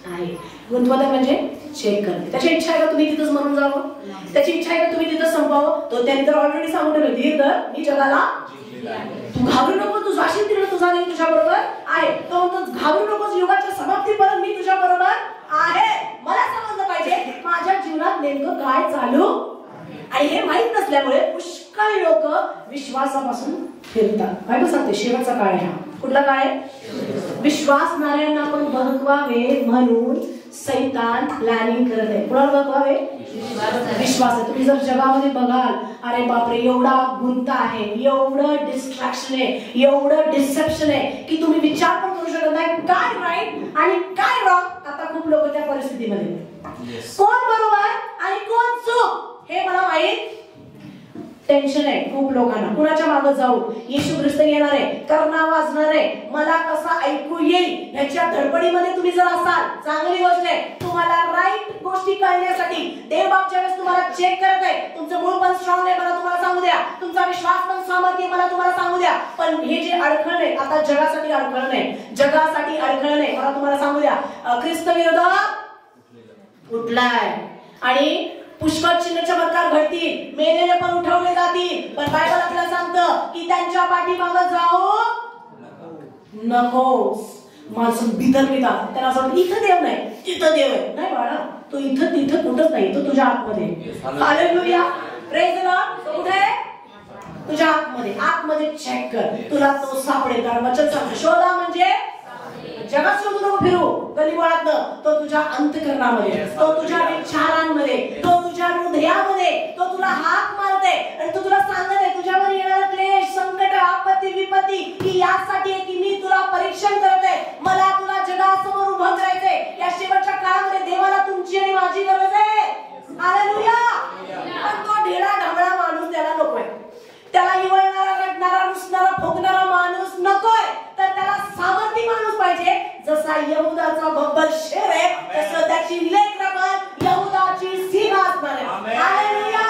आहे. गुंतवत म्हणजे चेक करते. त्याची इच्छा आहे का तुम्ही तिथंच म्हणून जावं? त्याची इच्छा आहे का तुम्ही तिथं संपावं? तो त्यांनी तर ऑलरेडी सांगून ठेवलं, धीर धर, मी जगाला तू घाबरू नको, तू जाशील तिकडे, तुझा देव तुझ्या बरोबर आहे. तो म्हणतो घाबरू नकोस, युगाच्या समाप्तीपर्यंत मी तुझ्या बरोबर आहे. मला समजलं पाहिजे माझ्या जीवनात नेमकं काय चालू, आणि हे माहित नसल्यामुळे पुष्कळ लोक विश्वासापासून फिरतात. बायबल सांगते शेवटचा काळ आहे. कुठला काळ आहे? विश्वासणाऱ्यांना पण बहकवावे म्हणून सैतान प्लॅनिंग करत आहे. कुणाला बहकवावे? विश्वास आहे. तुम्ही जर जगामध्ये बघाल, अरे बापरे एवढा गुंत आहे, एवढं डिस्ट्रॅक्शन आहे, एवढं डिसेप्शन आहे की तुम्ही विचार पण करू शकत नाही काय राईट आणि काय रॉंग. आता खूप लोक त्या परिस्थितीमध्ये कोण बरोबर आणि कोण चूक हे मला माहित टेन्शन आहे खूप लोकांना. कुणाच्या मागे जाऊ? येशू ख्रिस्त येणार आहे, करणा वाजणार आहे, मला कसा ऐकू येईल ह्याच्या धडपडीमध्ये तुम्ही जर असाल, चांगली गोष्ट आहे. तुम्हाला राईट गोष्टी कळण्यासाठी देव मागच्या वेळेस तुम्हाला चेक करत आहे. तुमचं मूळ पण स्ट्रॉंग आहे मला तुम्हाला सांगू द्या, तुमचा विश्वास पण सामर्थ्य मला तुम्हाला सांगू द्या. पण हे जे अडखळ आहे आता जगासाठी अडखळ नाही, जगासाठी अडखळ नाही मला तुम्हाला सांगू द्या. ख्रिस्त विरोधात उठलाय आणि पुष्कळ चिन्ह चमत्कार घडतील, मेलेले पण उठवले जातील. पण बायबल आपल्याला सांगतं की त्यांच्या पाठीमागे जाऊ नकोस. माणसं बिथरतात, त्यांना असं वाटतं इथं देव नाही, तिथं देव आहे. नाही बाळा, तो इथं तिथं कुठंच नाही, तो तुझ्या आतमध्ये. Hallelujah, praise the Lord. तो कुठे आहे? तुझ्या आतमध्ये. आतमध्ये चेक कर, तुला तो सापडेल. कारण वचन सांगतं शोधा म्हणजे जगात शोधू नको फिरू गलीबोळातनं. तो तुझ्या अंतःकरणामध्ये, तो तुझ्या विचारांमध्ये, तो तुझ्या हृदयामध्ये, तो तुला हाक मारते आणि तो तुला सांगत आहे तुझ्यावर येणारा क्लेश, संकट, आपत्ती, विपत्ती की यासाठी आहे की मी तुला परीक्षण करत आहे. मला तुला जगासमोर उभं करायचंय. या शेवटच्या काळामध्ये देवाला तुमची आणि माझी गरज आहे. हालेलुया. पण तो ढेला ढाबळा माणूस त्याला नकोय. त्याला इवळणारा, रडणारा, रुसणारा, फुगणारा माणूस नकोय. तर त्याला सामर्थी माणूस पाहिजे. जसा यहूदाचा बब्बर शेर आहे तसं त्याची लेकरं पण यहूदाची सीमा असणार आहे. हालेलुया.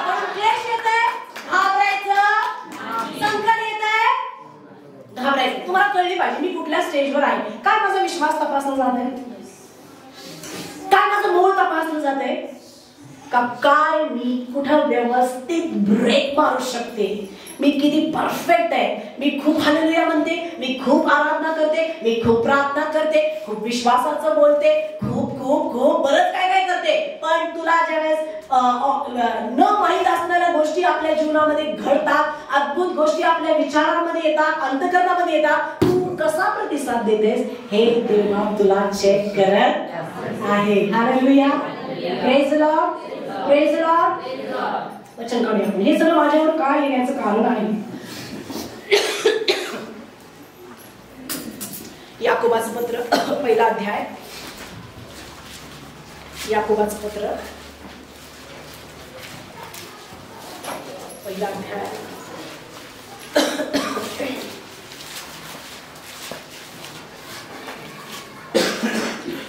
पण क्लेश येते, घाबरायचं, संकट येते, घाबरायचं. तुम्हाला कळली पाहिजे मी कुठल्या स्टेजवर आहे, काय माझा विश्वास तपासला जात आहे, काय माझं मूळ तपासलं जात आहे का, काय मी कुठं व्यवस्थित ब्रेक मारू शकते, मी किती परफेक्ट आहे, मी खूप हालेलुया म्हणते, मी खूप आराधना करते, मी खूप प्रार्थना करते, खूप विश्वासाचं बोलते, खूप खूप खूप बरंच काय काय करते. पण तुला ज्यावेळेस न माहीत असणाऱ्या गोष्टी आपल्या जीवनामध्ये घडतात, अद्भुत गोष्टी आपल्या विचारांमध्ये येतात, अंतःकरणामध्ये येतात, तू कसा प्रतिसाद देतेस हे देव तुला चेक करत आहे. Hallelujah, praise the lord, praise the Lord. वचन काढूया आपण. हे सगळं माझ्यावर काय येण्याचं कारण आहे. याकोबाचं पत्र पहिला अध्याय, याकोबाचं पत्र पहिला अध्याय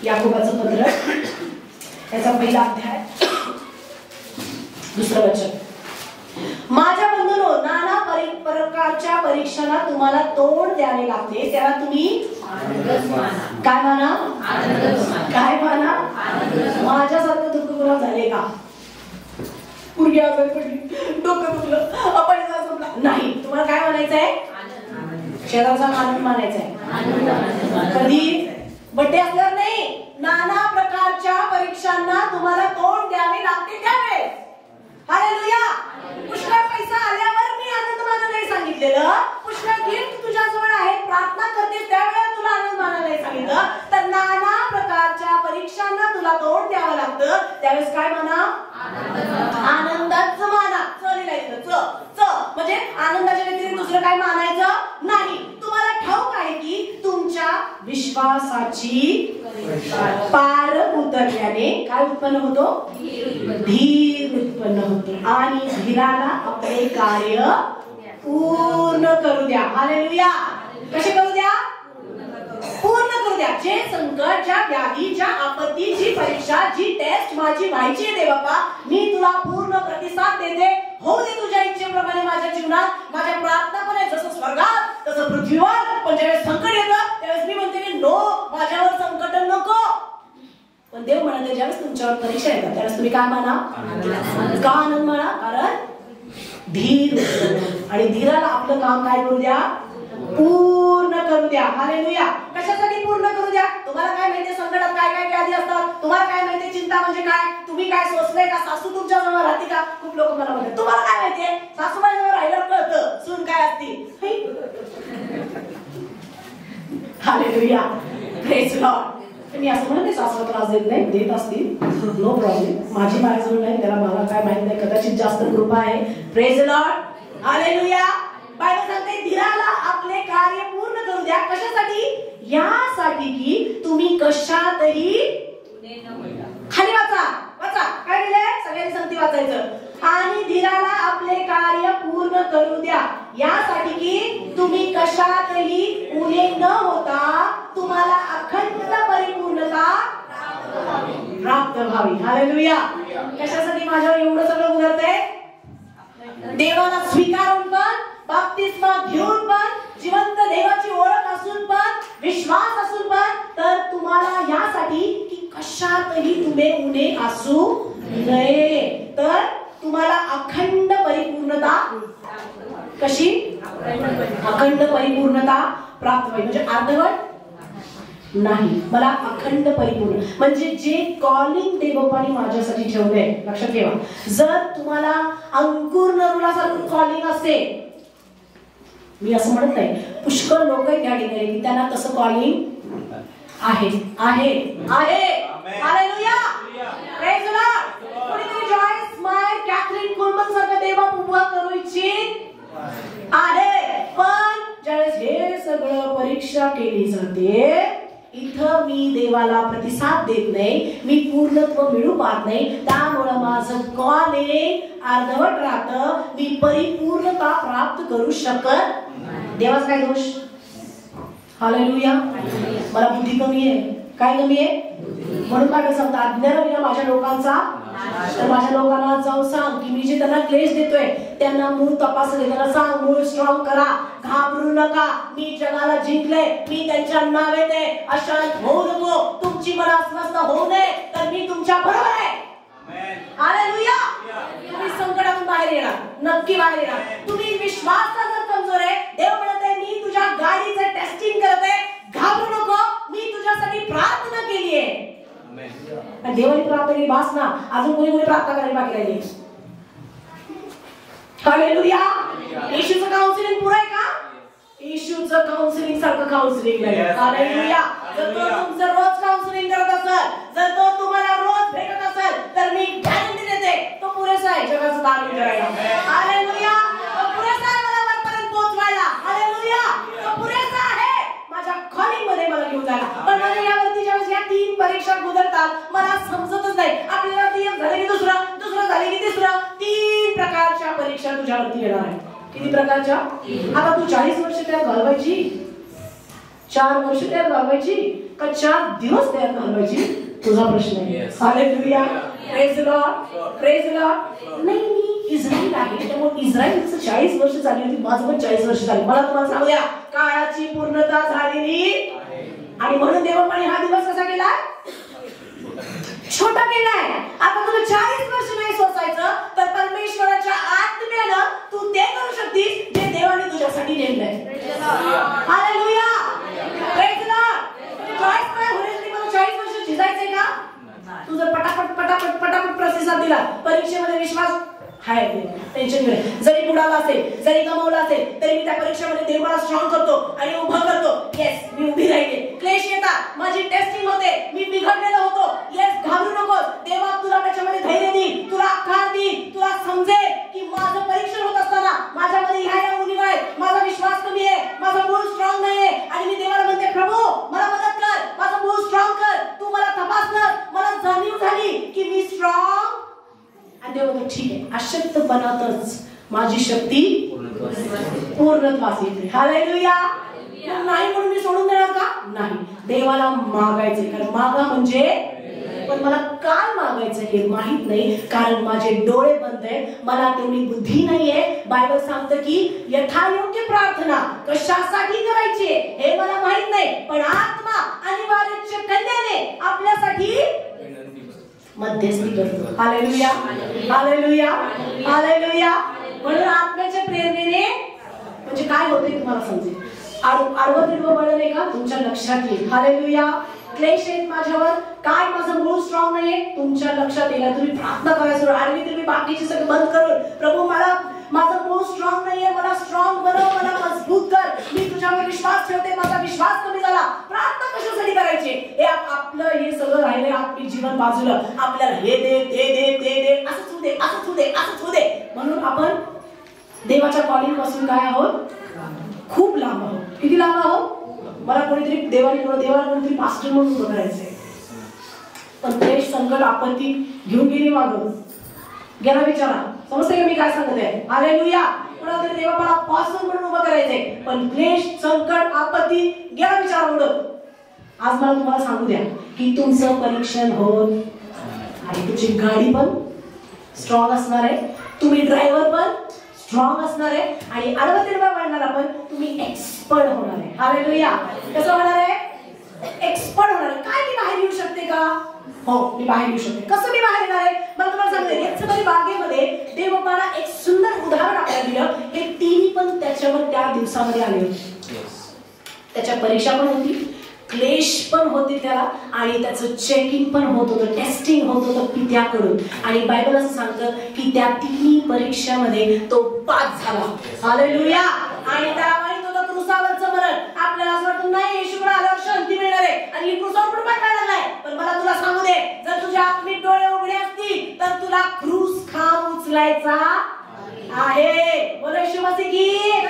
याकोबाचं पत्र याचा पहिला अध्याय दुसरं वचन. माझ्या बंधूंनो, नाना प्रकारच्या परीक्षांना तुम्हाला तोंड द्यावे लागते, त्याला तुम्ही काय माना, काय माना. माझ्यासारखं दुःख कोणाला झाले का? पुरगी आजारी पडली, डोकं दुखलं, पैसा संपला, नाही. तुम्हाला काय म्हणायचंय? शेजारचा आनंद मानायचा. कधी? बड्डे असल्यावर नाही. नाना प्रकारच्या परीक्षांना तुम्हाला तोंड द्यावे लागते त्यावेळेस. हालेलुया. पुष्कळ पैसा आल्यावर मी आनंद मानायला नाही सांगितलेलं, पुष्कळ गिफ्ट तुझ्याजवळ आहे, प्रार्थना करते त्यावेळेस तुला आनंद मानायला नाही सांगितलं. तर नाना प्रकारच्या परीक्षांना तुला तोंड द्यावं लागतं त्यावेळेस काय म्हणा? आनंदाचं माना. म्हणजे आनंदाच्या व्यतिरिक्त दुसरं काय मानायचं नाही. तुम्हाला ठाऊक आहे की तुमच्या विश्वासाची पार उतरल्याने काय उत्पन्न होतो? धीर उत्पन्न होतो. आणि धीराला आपले कार्य पूर्ण करू द्या. हालेलुया. कसे करू द्या? पूर्ण करू करू द्या. जे संकट, ज्या व्याधी, ज्या आपत्ती, जी परीक्षा, जी टेस्ट माझी व्हायची आहे बाप्पा, मी तुला पूर्ण प्रतिसाद देते. हो दे तुझ्या इच्छेप्रमाणे माझ्या जीवनात. माझ्या प्रार्थना पण आहे जसं स्वर्गात तसं पृथ्वीवर. पण ज्यावेळेस संकट येतं त्यावेळेस मी म्हणते की नो, माझ्यावर संकट नको. पण देव म्हणते ज्यावेळेस तुमच्यावर परीक्षा येतात त्यावेळेस तुम्ही काय माना? का आनंद माना? कारण धीर. आणि धीराला आपलं काम काय करू द्या? पूर्ण करू द्या. हालेलुया. कशासाठी पूर्ण करू द्या? तुम्हाला काय माहितीये संकटात काय काय व्याधी असतात? तुम्हाला काय माहितीये चिंता म्हणजे काय? तुम्ही काय सोचलंय का? सासू तुमच्या जवळ राहते का? खूप लोक मला म्हणतात तुम्हाला काय माहितीये? सासूबाई जवळ राहिलं कळतं सून काय असती. हालेलुया. Praise Lord. मी असं म्हणते सासूला त्रास देत नाही, देत असतील नो प्रॉब्लेम. माझी बायजवळ नाही, त्याला मला काय माहित नाही, कदाचित जास्त कृपा आहे. Praise Lord. हालेलुया. बायबल सांगते धीराला आपले कार्य पूर्ण करू द्या. कशासाठी? यासाठी की तुम्ही कशातही खाली वाचा वाचा काय लिहिलंय? सगळ्यांनी संगती वाचायचं. आणि धीराला आपले कार्य पूर्ण करू द्या यासाठी की तुम्ही कशातही उणे न होता तुम्हाला अखंड परिपूर्णता प्राप्त व्हावी. हालेलुया. कशासाठी माझ्यावर एवढं सगळं उघडतंय? देवाला स्वीकारून पण, बाप्तिस्मा घेऊन पण, जिवंत देवाची ओळख असून पण, विश्वास असून पण, तर तुम्हाला यासाठी की कशातही तुम्ही उणे असू नये. तर तुम्हाला अखंड परिपूर्णता कशी? अखंड परिपूर्णता प्राप्त व्हावी. म्हणजे अर्धवट नाही, मला अखंड परिपूर्ण. म्हणजे जे कॉलिंग देवबापाने माझ्यासाठी ठेवलंय, लक्षात ठेवा. जर तुम्हाला अंकुर नरुलासारखं कॉलिंग असेल, मी असं म्हणत नाही, पुष्कळ लोक या ठिकाणी की त्यांना तसं कॉलिंग आहे आहे आहे. हालेलुया. Praise Lord. कोणीतरी जॉयस माय कॅथरीन कुलमन सारखं देवा उभा करू इच्छित आहे. पण ज्यावेळेस हे सगळं परीक्षा केली जाते, इथं मी देवाला प्रतिसाद देत नाही, मी पूर्णत्व मिळू पाहत नाही, त्यामुळं माझं कॉलिंग अर्धवट राहतं, मी परिपूर्णता प्राप्त करू शकत. देवाचा काय दोष? हालेलुया. मला बुद्धी कमी आहे. काय कमी आहे? म्हणून काय सांगता अज्ञानाविना माझ्या लोकांचा. तर माझ्या लोकांना जाऊन सांग की मी जे त्यांना क्लेश देतोय त्यांना मूळ तपासले, त्यांना सांग मूळ स्ट्रॉंग करा, घाबरू नका, मी जगाला जिंकले, मी त्यांच्या नाव येते, अशांत होऊ नको, तुमची मला अस्वस्थ होऊ नये, तर मी तुमच्या बरोबर आहे. हालेलुया. तुम्ही संकटातून बाहेर येणार, नक्की बाहेर येणार. तुम्ही विश्वासात जर कमजोर आहे, देव म्हणते मी तुझ्या गाडीचं टेस्टिंग करते, घाबरू नको, मी तुझ्यासाठी प्रार्थना केली आहे. देवानी प्रार्थना केली बास ना, अजून कोणी कोणी प्रार्थना करायला बाकी राहिली. हालेलुया. येशूचं काउन्सिलिंग पुरं आहे का? येशूचं काउन्सिलिंग सारखं काउन्सिलिंग नाही. हालेलुया. जर तो तुमचं रोज काउन्सिलिंग करत असेल, जर तो तुम्हाला रोज भेटत असेल, तर मी गॅरंटी देते तो पुरेसा आहे जगाचं दार उघडायला. हालेलुया. तो पुरेसा आहे मला वरपर्यंत पोहोचवायला. हालेलुया. तो पुरेसा आहे माझ्या कॉलिंग मध्ये मला घेऊन जायला. पण मला यावरती ज्यावेळेस या 3 परीक्षा गुजरतात मला समजतच नाही. आपल्याला ती एक झाली की दुसरं, दुसरं झाली की तिसरं, 3 प्रकारच्या परीक्षा तुझ्यावरती येणार आहेत. किती प्रकारच्या? आता तू 40 वर्ष त्यात घालवायची, 4 वर्ष त्यात घालवायची का 4 दिवस त्यात घालवायची? तुझा प्रश्न आहे. Hallelujah. Praise Lord. Praise Lord. नाही मी इस्रायल आहे, त्यामुळे इस्रायलचं 40 वर्ष झाली होती, माझं पण 40 वर्ष झाली. मला तुम्हाला सांगू द्या काळाची पूर्णता झालेली आणि म्हणून देवाने हा दिवस कसा केलाय? छोटा केलाय. आता तुला 40 वर्ष नाही सोसायचं तर परमेश्वराच्या आत्म्यानं तू ते करू शकतीस जे देवाने तुझ्यासाठी नेमलंय. हालेलुया. Praise Lord. चॉईस काय होण्यासाठी मला 40 वर्ष झिजायचंय का? तू जर पटापट पटापट पटापट प्रतिसाद दिला, परीक्षेमध्ये विश्वास हाय, टेन्शन नाही. जरी बुडाला असेल, जरी गमावला असेल, तरी मी त्या परीक्षेमध्ये देवाला स्ट्रॉंग करतो आणि उभं करतो. येस मी उभी राहिली. क्लेश येतात, माझी टेस्टिंग होते, मी बिघडलेलो होतो. येस घाबरू नकोस, देवा तुला त्याच्यामध्ये धैर्य देईल, तुला आकार देईल, तुला समजेल की माझं परीक्षण होत असताना माझ्यामध्ये ह्या उणीवा आहेत, माझा विश्वास कमी आहे, माझा मूळ स्ट्रॉंग नाहीये. आणि मी देवाला म्हणते प्रभू मला मदत कर, माझा मूळ स्ट्रॉंग कर, तू मला तपासलं, मला जाणीव झाली की मी स्ट्रॉंग. आणि देव म्हणतो ठीक आहे, अशक्तपणातच माझी शक्ती पूर्णत्वास येते. हालेलुया. नाही म्हणून मी सोडून देणार का? नाही, देवाला मागायचे, कारण मागा म्हणजे, पण मला काय मागायचं हे माहित नाही, कारण माझे डोळे बंद आहेत, मला तेवढी बुद्धी नाहीये. बायबल सांगतं की यथायोग्य प्रार्थना कशासाठी करायची हे मला माहित नाही, पण आत्मा अनिवार्य कन्याने आपल्यासाठी मध्यस्थी करतो. Hallelujah, hallelujah, hallelujah. म्हणून आत्म्याच्या प्रेरणेने म्हणजे काय होते तुम्हाला समजेल. आडवं तिडवं वळण आहे का तुमच्या लक्षात येईल. हालेलुया. क्लेश आहेत माझ्यावर, काय माझं मूळ स्ट्रॉंग नाहीये तुमच्या लक्षात येईल. तुम्ही प्रार्थना करायचं, आडवी तिडवी बाकीचे सगळं बंद करून, प्रभू मला माझं मूळ स्ट्रॉंग नाहीये, मला स्ट्रॉंग बनव, मला मजबूत कर, मी तुझ्यावर विश्वास ठेवते, माझा विश्वास कमी झाला. प्रार्थना कशासाठी करायची? हे आपलं हे सगळं राहिले आत्मिक जीवन बाजूला, आपल्याला हे दे ते दे ते दे, असंच होऊ दे असंच होऊ दे असंच होऊ दे म्हणून आपण देवाच्या कॉलिंग पासून काय आहोत? खूप लांब आहोत. किती लांब आहोत? मला कोणीतरी देवाला कोणीतरी मास्टर म्हणून उभं करायचंय, पण क्लेश संकट आपत्ती घेऊन गेली मागं गेला विचारा. समजते का मी काय सांगत आहे? हालेलुया. कोणाला तरी देवाला पासून म्हणून उभं करायचंय, पण क्लेश संकट आपत्ती गेला विचारा उडत. आज मला तुम्हाला सांगू द्या की तुमचं परीक्षण होत आणि तुमची गाडी पण स्ट्रॉंग असणार आहे, तुम्ही ड्रायव्हर पण स्ट्रॉंग असणार आहे, आणि आडवा तिडवा वळणारा पण तुम्ही एक्सपर्ट होणार आहे. हालेलुया. कसं होणार आहे? एक्सपर्ट होणार आहे. काय मी बाहेर येऊ शकते का? हो, मी बाहेर येऊ शकते. कसं मी बाहेर येणार आहे? मला तुम्हाला सांगते, गेत्सेमनी बागेमध्ये देवाला एक सुंदर उदाहरण आपल्याला दिलं. हे तिन्ही पण त्याच्यावर त्या दिवसामध्ये आले होते. त्याच्या परीक्षा पण होती, क्लेश पण होते त्याला, आणि त्याचं चेकिंग पण होत होतं, टेस्टिंग होत होतं पित्याकडून. आणि बायबल असं सांगतं की त्या तिन्ही परीक्षामध्ये तो पास झाला. हालेलुया. आणि त्याला माहित होतं क्रूसावरचं मरण. आपल्याला असं वाटतं नाही येशूकडे आल्यावर शांती मिळणार आहे, आणि क्रूसावर पण पाठवायला लागलाय. पण मला तुला सांगू दे, जर तुझे आत्मिक डोळे उघडे असतील तर तुला क्रूस खांब उचलायचा आहे. बोला येशू मसीह की.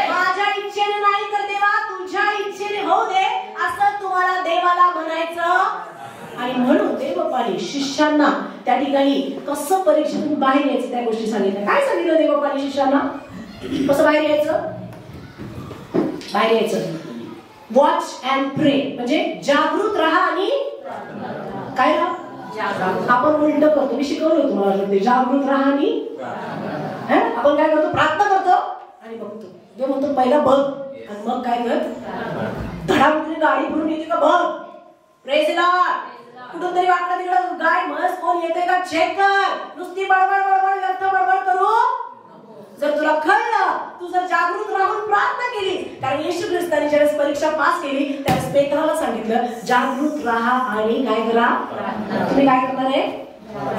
माझ्या इच्छेने नाही तर देवा तुझ्या इच्छेने होऊ दे, असं तुम्हाला देवाला म्हणायचं. आणि म्हणून देवबापाने शिष्यांना त्या ठिकाणी कसं परीक्षेतून बाहेर यायचं त्या गोष्टी सांगितल्या. काय सांगितलं देवबापाने शिष्यांना? कसं बाहेर यायचं? बाहेर यायचं वॉच अँड प्रे, म्हणजे जागृत राहा आणि काय राहा. आपण उलट करतो, मी शिकवलं तुम्हाला ते जागृत राहा आणि आपण काय करतो? प्रार्थना करतो आणि बघतो. जो म्हणतो पहिला बघ आणि मग काय कर, धडामध्ये गाडी भरून येते का बघ. Praise the Lord. कुठून तरी वाटलं तिकडं गाय म्हस कोण येते का चेक कर. नुसती बडबड बडबड व्यर्थ बडबड करू. जर तुला कळलं, तू जर जागृत राहून प्रार्थना केली, कारण येशू ख्रिस्ताने ज्यावेळेस परीक्षा पास केली त्यावेळेस पेत्राला सांगितलं जागृत राहा आणि काय करा. तुम्ही काय करणार आहे?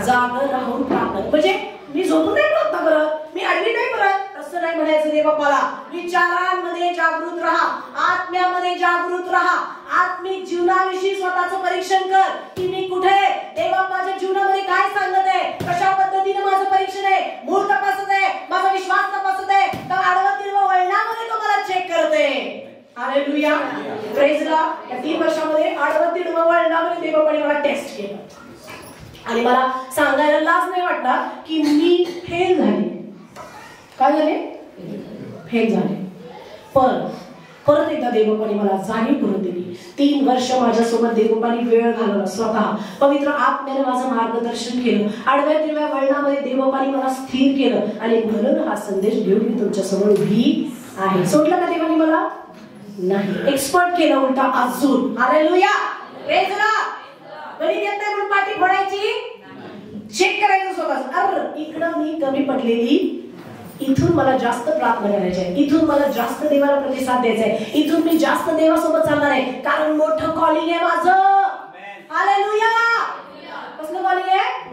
जागर राहून प्रार्थना. म्हणजे मी झोपून नाही प्रार्थना करत, मी आडवी नाही करत, तसं नाही म्हणायचं देवबापाला. विचारांमध्ये जागृत राहा, आत्म्यामध्ये जागृत राहा, आत्मिक जीवनाविषयी स्वतःचं परीक्षण कर की मी कुठे, देवा माझ्या जीवनामध्ये काय सांगत आहे, कशा पद्धतीने माझं परीक्षण आहे, मूळ तपासत आहे, माझा विश्वास तपासत आहे, तर आडवं तिडवं वळणामध्ये तो मला चेक करते. हालेलुया. Praise the Lord. या 3 वर्षामध्ये आडवं तिडवं वळणामध्ये देवबापाने मला टेस्ट केलं, आणि मला सांगायला लाज नाही वाटणार की मी फेल झाले. काय झाले? फेल झाले. पण परत एकदा देवबापाने मला जाणीव करून दिली. 3 वर्ष माझ्यासोबत देवबापाने वेळ घालवला, स्वतः पवित्र आत्म्याने माझं मार्गदर्शन केलं, आडव्या तिडव्या वळणामध्ये देवबापाने मला स्थिर केलं, आणि म्हणून हा संदेश घेऊन मी तुमच्या समोर उभी आहे. सोडलं का देवाने मला? नाही. एक्सपर्ट केलं उलटा अजून. हालेलुया. Praise the Lord. गणित येत नाही म्हणून पाठी फोडायची, चेक करायचं स्वतःच. अरे इकडं मी कमी पडलेली, इथून मला जास्त प्रार्थना करायची आहे, इथून मला जास्त देवाला प्रतिसाद द्यायचा आहे, इथून मी जास्त देवासोबत चालणार आहे, कारण मोठं कॉलिंग आहे माझं. हालेलुया. कसलं कॉलिंग आहे?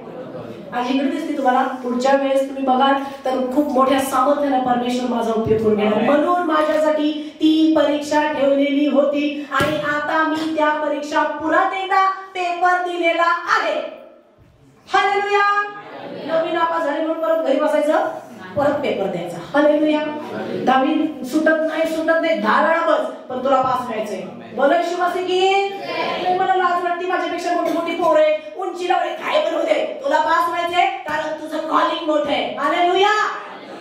आज इकडे दिसते तुम्हाला. पुढच्या वेळेस तुम्ही बघाल तर खूप मोठ्या सामर्थ्याने परमेश्वर माझा उपयोग करून घेणार. म्हणून माझ्यासाठी ती परीक्षा ठेवलेली होती, आणि आता मी त्या परीक्षा पुन्हा एकदा पेपर दिलेला आहे. हालेलुया. नवीन नापास झाले म्हणून परत घरी बसायचं, परत पेपर द्यायचा. हालेलुया. 10वी सुटत नाही 10 वेळा बस, पण तुला पास व्हायचंय. बोला येशू मसीह की. मला लाज वाटते, माझ्यापेक्षा मोठी मोठी पोरं आहे, उंचीला काय पण होते, तुला पास व्हायचंय कारण तुझं कॉलिंग मोठं आहे. हालेलुया.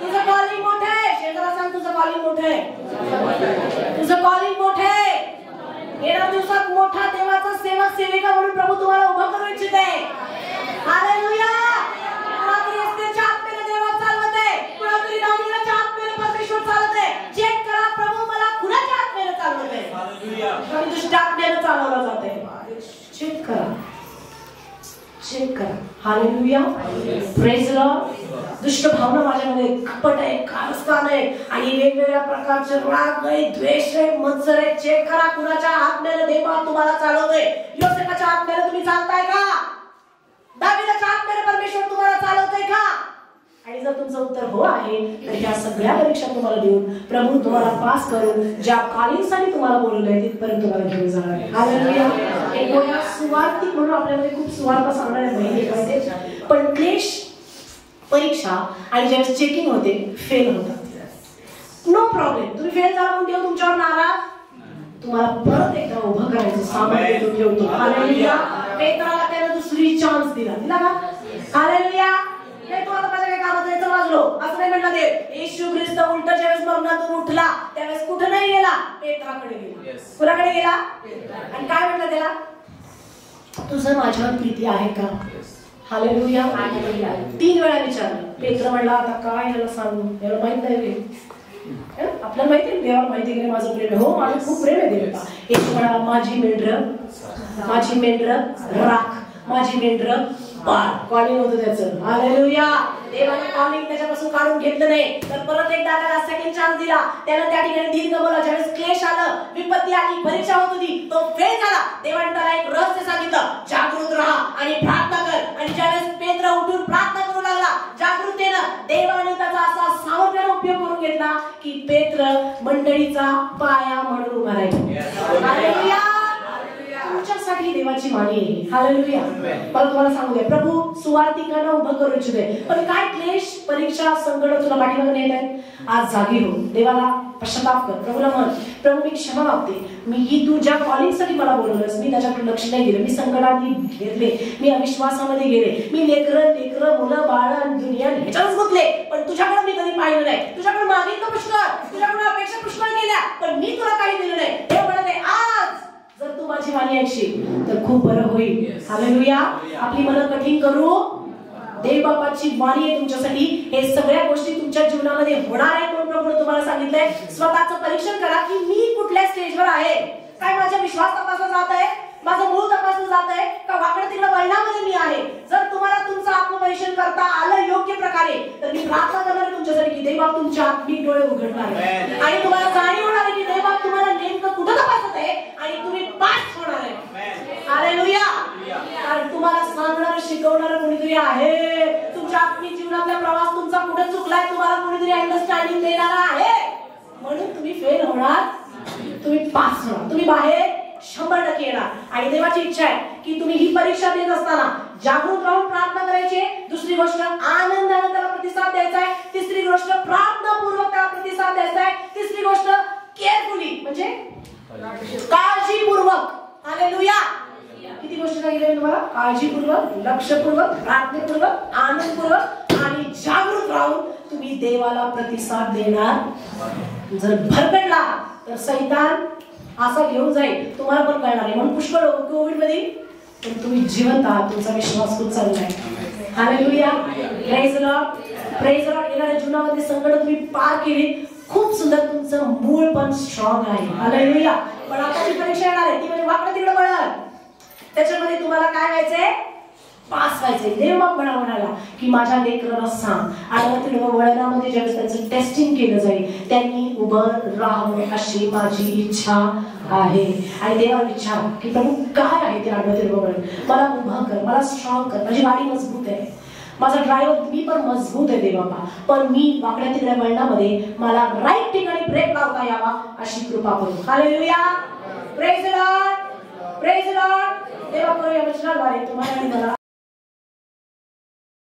तुझं कॉलिंग मोठं आहे. शेजारा सांग तुझं कॉलिंग मोठं आहे, तुझं कॉलिंग मोठं दिवसात मोठा देवाचा सेवक सेविका म्हणून प्रभू तुम्हाला उभा करू इच्छित आहे. हालेलुया. कुणातरी एस्तेरच्या आत्म्याने देवा चालवत आहे, कुणातरी दानियेलच्या आत्म्याने परमेश्वर चालवत आहे. चेक करा प्रभू मला कुणाच्या आत्म्याने चालवत आहे. हालेलुया. आणि दुष्ट आत्म्याने चालवलं जात आहे. चेक करा, चेक करा. हालेलुया. Praise the Lord. दुष्ट भावना माझ्यामध्ये कपट आहे, कारस्थान आहे आणि वेगवेगळ्या प्रकारचे राग आहे, द्वेष आहे, मत्सर आहे. चेक करा कुणाच्या आत्म्याने देवा तुम्हाला चालवतोय. योसेफच्या आत्म्याने तुम्ही चालताय का? दावीदाच्या आत्म्याने परमेश्वर तुम्हाला चालवतोय का? आणि जर तुमचं उत्तर हो आहे तर ह्या सगळ्या परीक्षा तुम्हाला देऊन प्रभू तुम्हाला पास करून ज्या कालीनसाठी तुम्हाला बोलवलंय तिथपर्यंत तुम्हाला घेऊन जाणार आहे. हालेलुया. एक सुवार्तिक म्हणून आपल्यामध्ये खूप सुवार्ता सांगणाऱ्या बहिणी पाहिजे, पण क्लेश परीक्षा आणि ज्यावेळेस चेकिंग होते फेल होतात. No problem. तुम्ही फेल झाला म्हणून देव तुमच्यावर नाराज, तुम्हाला परत एकदा उभं करायचं सामर्थ्य तो ठेवतो. हालेलुया. पेत्राला त्याने दुसरी चान्स दिला का? हालेलुया. हे तो आता माझ्या काही कामात जायचं वाजलो असं नाही म्हणला देव. येशू ख्रिस्त उलट ज्यावेळेस मरणातून उठला त्यावेळेस कुठं नाही गेला, पेत्राकडे गेला. कुणाकडे गेला? आणि काय म्हटलं त्याला? तुझं माझ्यावर प्रीती आहे का? हालेलुया. 3 वेळा विचारलं. पेत्र म्हणला आता काय याला सांगू, याला माहित नाही. आपल्याला माहिती देवाला माहिती की माझं प्रेम आहे. हो माझं खूप प्रेम आहे देवा. येशू म्हणाला माझी मेंढर राख, माझी मेंढर बाळ. कॉलिंग होतं त्याचं. हालेलुया. देवाने कॉलिंग त्याच्यापासून काढून घेतलं नाही तर परत एकदा त्याला सेकंड चान्स दिला. त्यानं त्या ठिकाणी दीर्घ बोला. ज्यावेळेस क्लेश आलं, विपत्ती आली, परीक्षा होत होती, तो फेल झाला. देवाने त्याला एक रहस्य सांगितलं, जागृत राहा आणि प्रार्थना कर. आणि ज्यावेळेस पेत्र उठून प्रार्थना करू लागला जागृतेनं, देवाने त्याचा असा सामर्थ्याने उपयोग करून घेतला की पेत्र मंडळीचा पाया म्हणून उभा राहिला. हालेलुया. तुमच्यासाठी देवाची वाणी आहे. हालेलुया. मला तुम्हाला सांगू द्या, प्रभू सुवार्तिकांना उभं करू इच्छिते, पण काय क्लेश परीक्षा संकट तुला पाठीमागे नेत आहेत? आज जागी हो, देवाला पश्चाताप कर. प्रभूला म्हण, प्रभू मी क्षमा मागते. मी तू ज्या कॉलिंगसाठी मला बोलवलंस मी त्याच्याकडे लक्ष नाही दिलं, मी संकटात घेतले, मी अविश्वासामध्ये गेले, मी लेकरं मुलं बाळ आणि दुनिया ह्याच्यातच गुंतले, पण तुझ्याकडे मी कधी पाहिलं नाही. तुझ्याकडे मागितलं पुष्कळ, तुझ्याकडे अपेक्षा पुष्कळ केल्या, पण मी तुला काही दिलं नाही. हे म्हणत आहे आज जर तू माझी वाणी ऐकशील तर खूप बरं होईल. हालेलुया. आपली मनं कठीण करू. देव बापाची वाणी आहे तुमच्यासाठी. हे सगळ्या गोष्टी तुमच्या जीवनामध्ये होणार आहे म्हणून प्रभूने तुम्हाला सांगितलंय. स्वतःचं परीक्षण करा की मी कुठल्या स्टेजवर आहे. काय माझा विश्वास तपासला जात आहे, माझं मूळ तपासलं जात आहे का वाकडं तिकडं वळणामध्ये मी आहे. जर तुम्हाला तुमचं आत्मपरीक्षण करता आलं योग्य प्रकारे तर मी प्रार्थना करणार आहे तुमच्यासाठी की देवबाप तुमचे आत्मिक डोळे उघडणार आहे आणि तुम्हाला जाणीव होणार आहे की देवबाप तुम्हाला नेमकं कुठं तपासत आहे आणि तुम्ही पास होणार आहे. हालेलुया. कारण तुम्हाला सांगणार शिकवणार कोणीतरी आहे. तुमच्या आत्मिक जीवनातला प्रवास तुमचा कुठे चुकलाय तुम्हाला कोणीतरी अंडरस्टँडिंग देणार आहे. म्हणून तुम्ही फेल होणार, तुम्ही पास होणार, तुम्ही बाहेर 100% येणार. आणि देवाची इच्छा आहे की तुम्ही ही परीक्षा देत असताना जागृत राहून प्रार्थना करायची. दुसरी गोष्ट आनंदाने त्याला प्रतिसाद द्यायचा आहे. तिसरी गोष्ट प्रार्थनापूर्वक त्याला प्रतिसाद द्यायचा आहे. तिसरी गोष्ट केअरफुली म्हणजे काळजीपूर्वक. हालेलुया. किती गोष्टी सांगितल्या तुम्हाला? काळजीपूर्वक, लक्षपूर्वक, प्रार्थनेपूर्वक, आनंदपूर्वक आणि जागृत राहून तुम्ही देवाला प्रतिसाद देणार. जर भरकटला तर सैतान असा घेऊन जाईल, तुम्हाला पण कळणार नाही. म्हणून पुष्कळ कोविड मध्ये पण तुम्ही जिवंत आहात, तुमचा विश्वास खूप चांगला आहे. Hallelujah. Praise the lord. Praise the Lord. येणाऱ्या जीवनामध्ये संकट तुम्ही पार केली, खूप सुंदर, तुमचं मूळ पण स्ट्रॉंग आहे. हालेलुया. पण आताची परीक्षा येणार आहे ती म्हणजे वाकडं तिकडं वळण. त्याच्यामध्ये तुम्हाला काय व्हायचंय? पास व्हायचंय. देव मग म्हणाला की माझ्या लेकरांना सांग आणि वळणामध्ये ज्यावेळेस त्यांचं टेस्टिंग केलं जाईल त्यांनी उभं राहावं अशी माझी इच्छा आहे. आणि देवाला विचार की प्रभू काय आहे ते आडवं वळण, मला उभं कर, मला स्ट्रॉंग कर. माझी गाडी मजबूत आहे, माझा ड्रायव्हर मी पण मजबूत आहे देवापा, पण मी वाकड्या तिकड्या वळणामध्ये मला राईट ठिकाणी ब्रेक लावता यावा अशी कृपा करू. Hallelujah. Praise the lord. Praise the Lord. देवा करूया वचनाद्वारे तुम्हाला आणि मला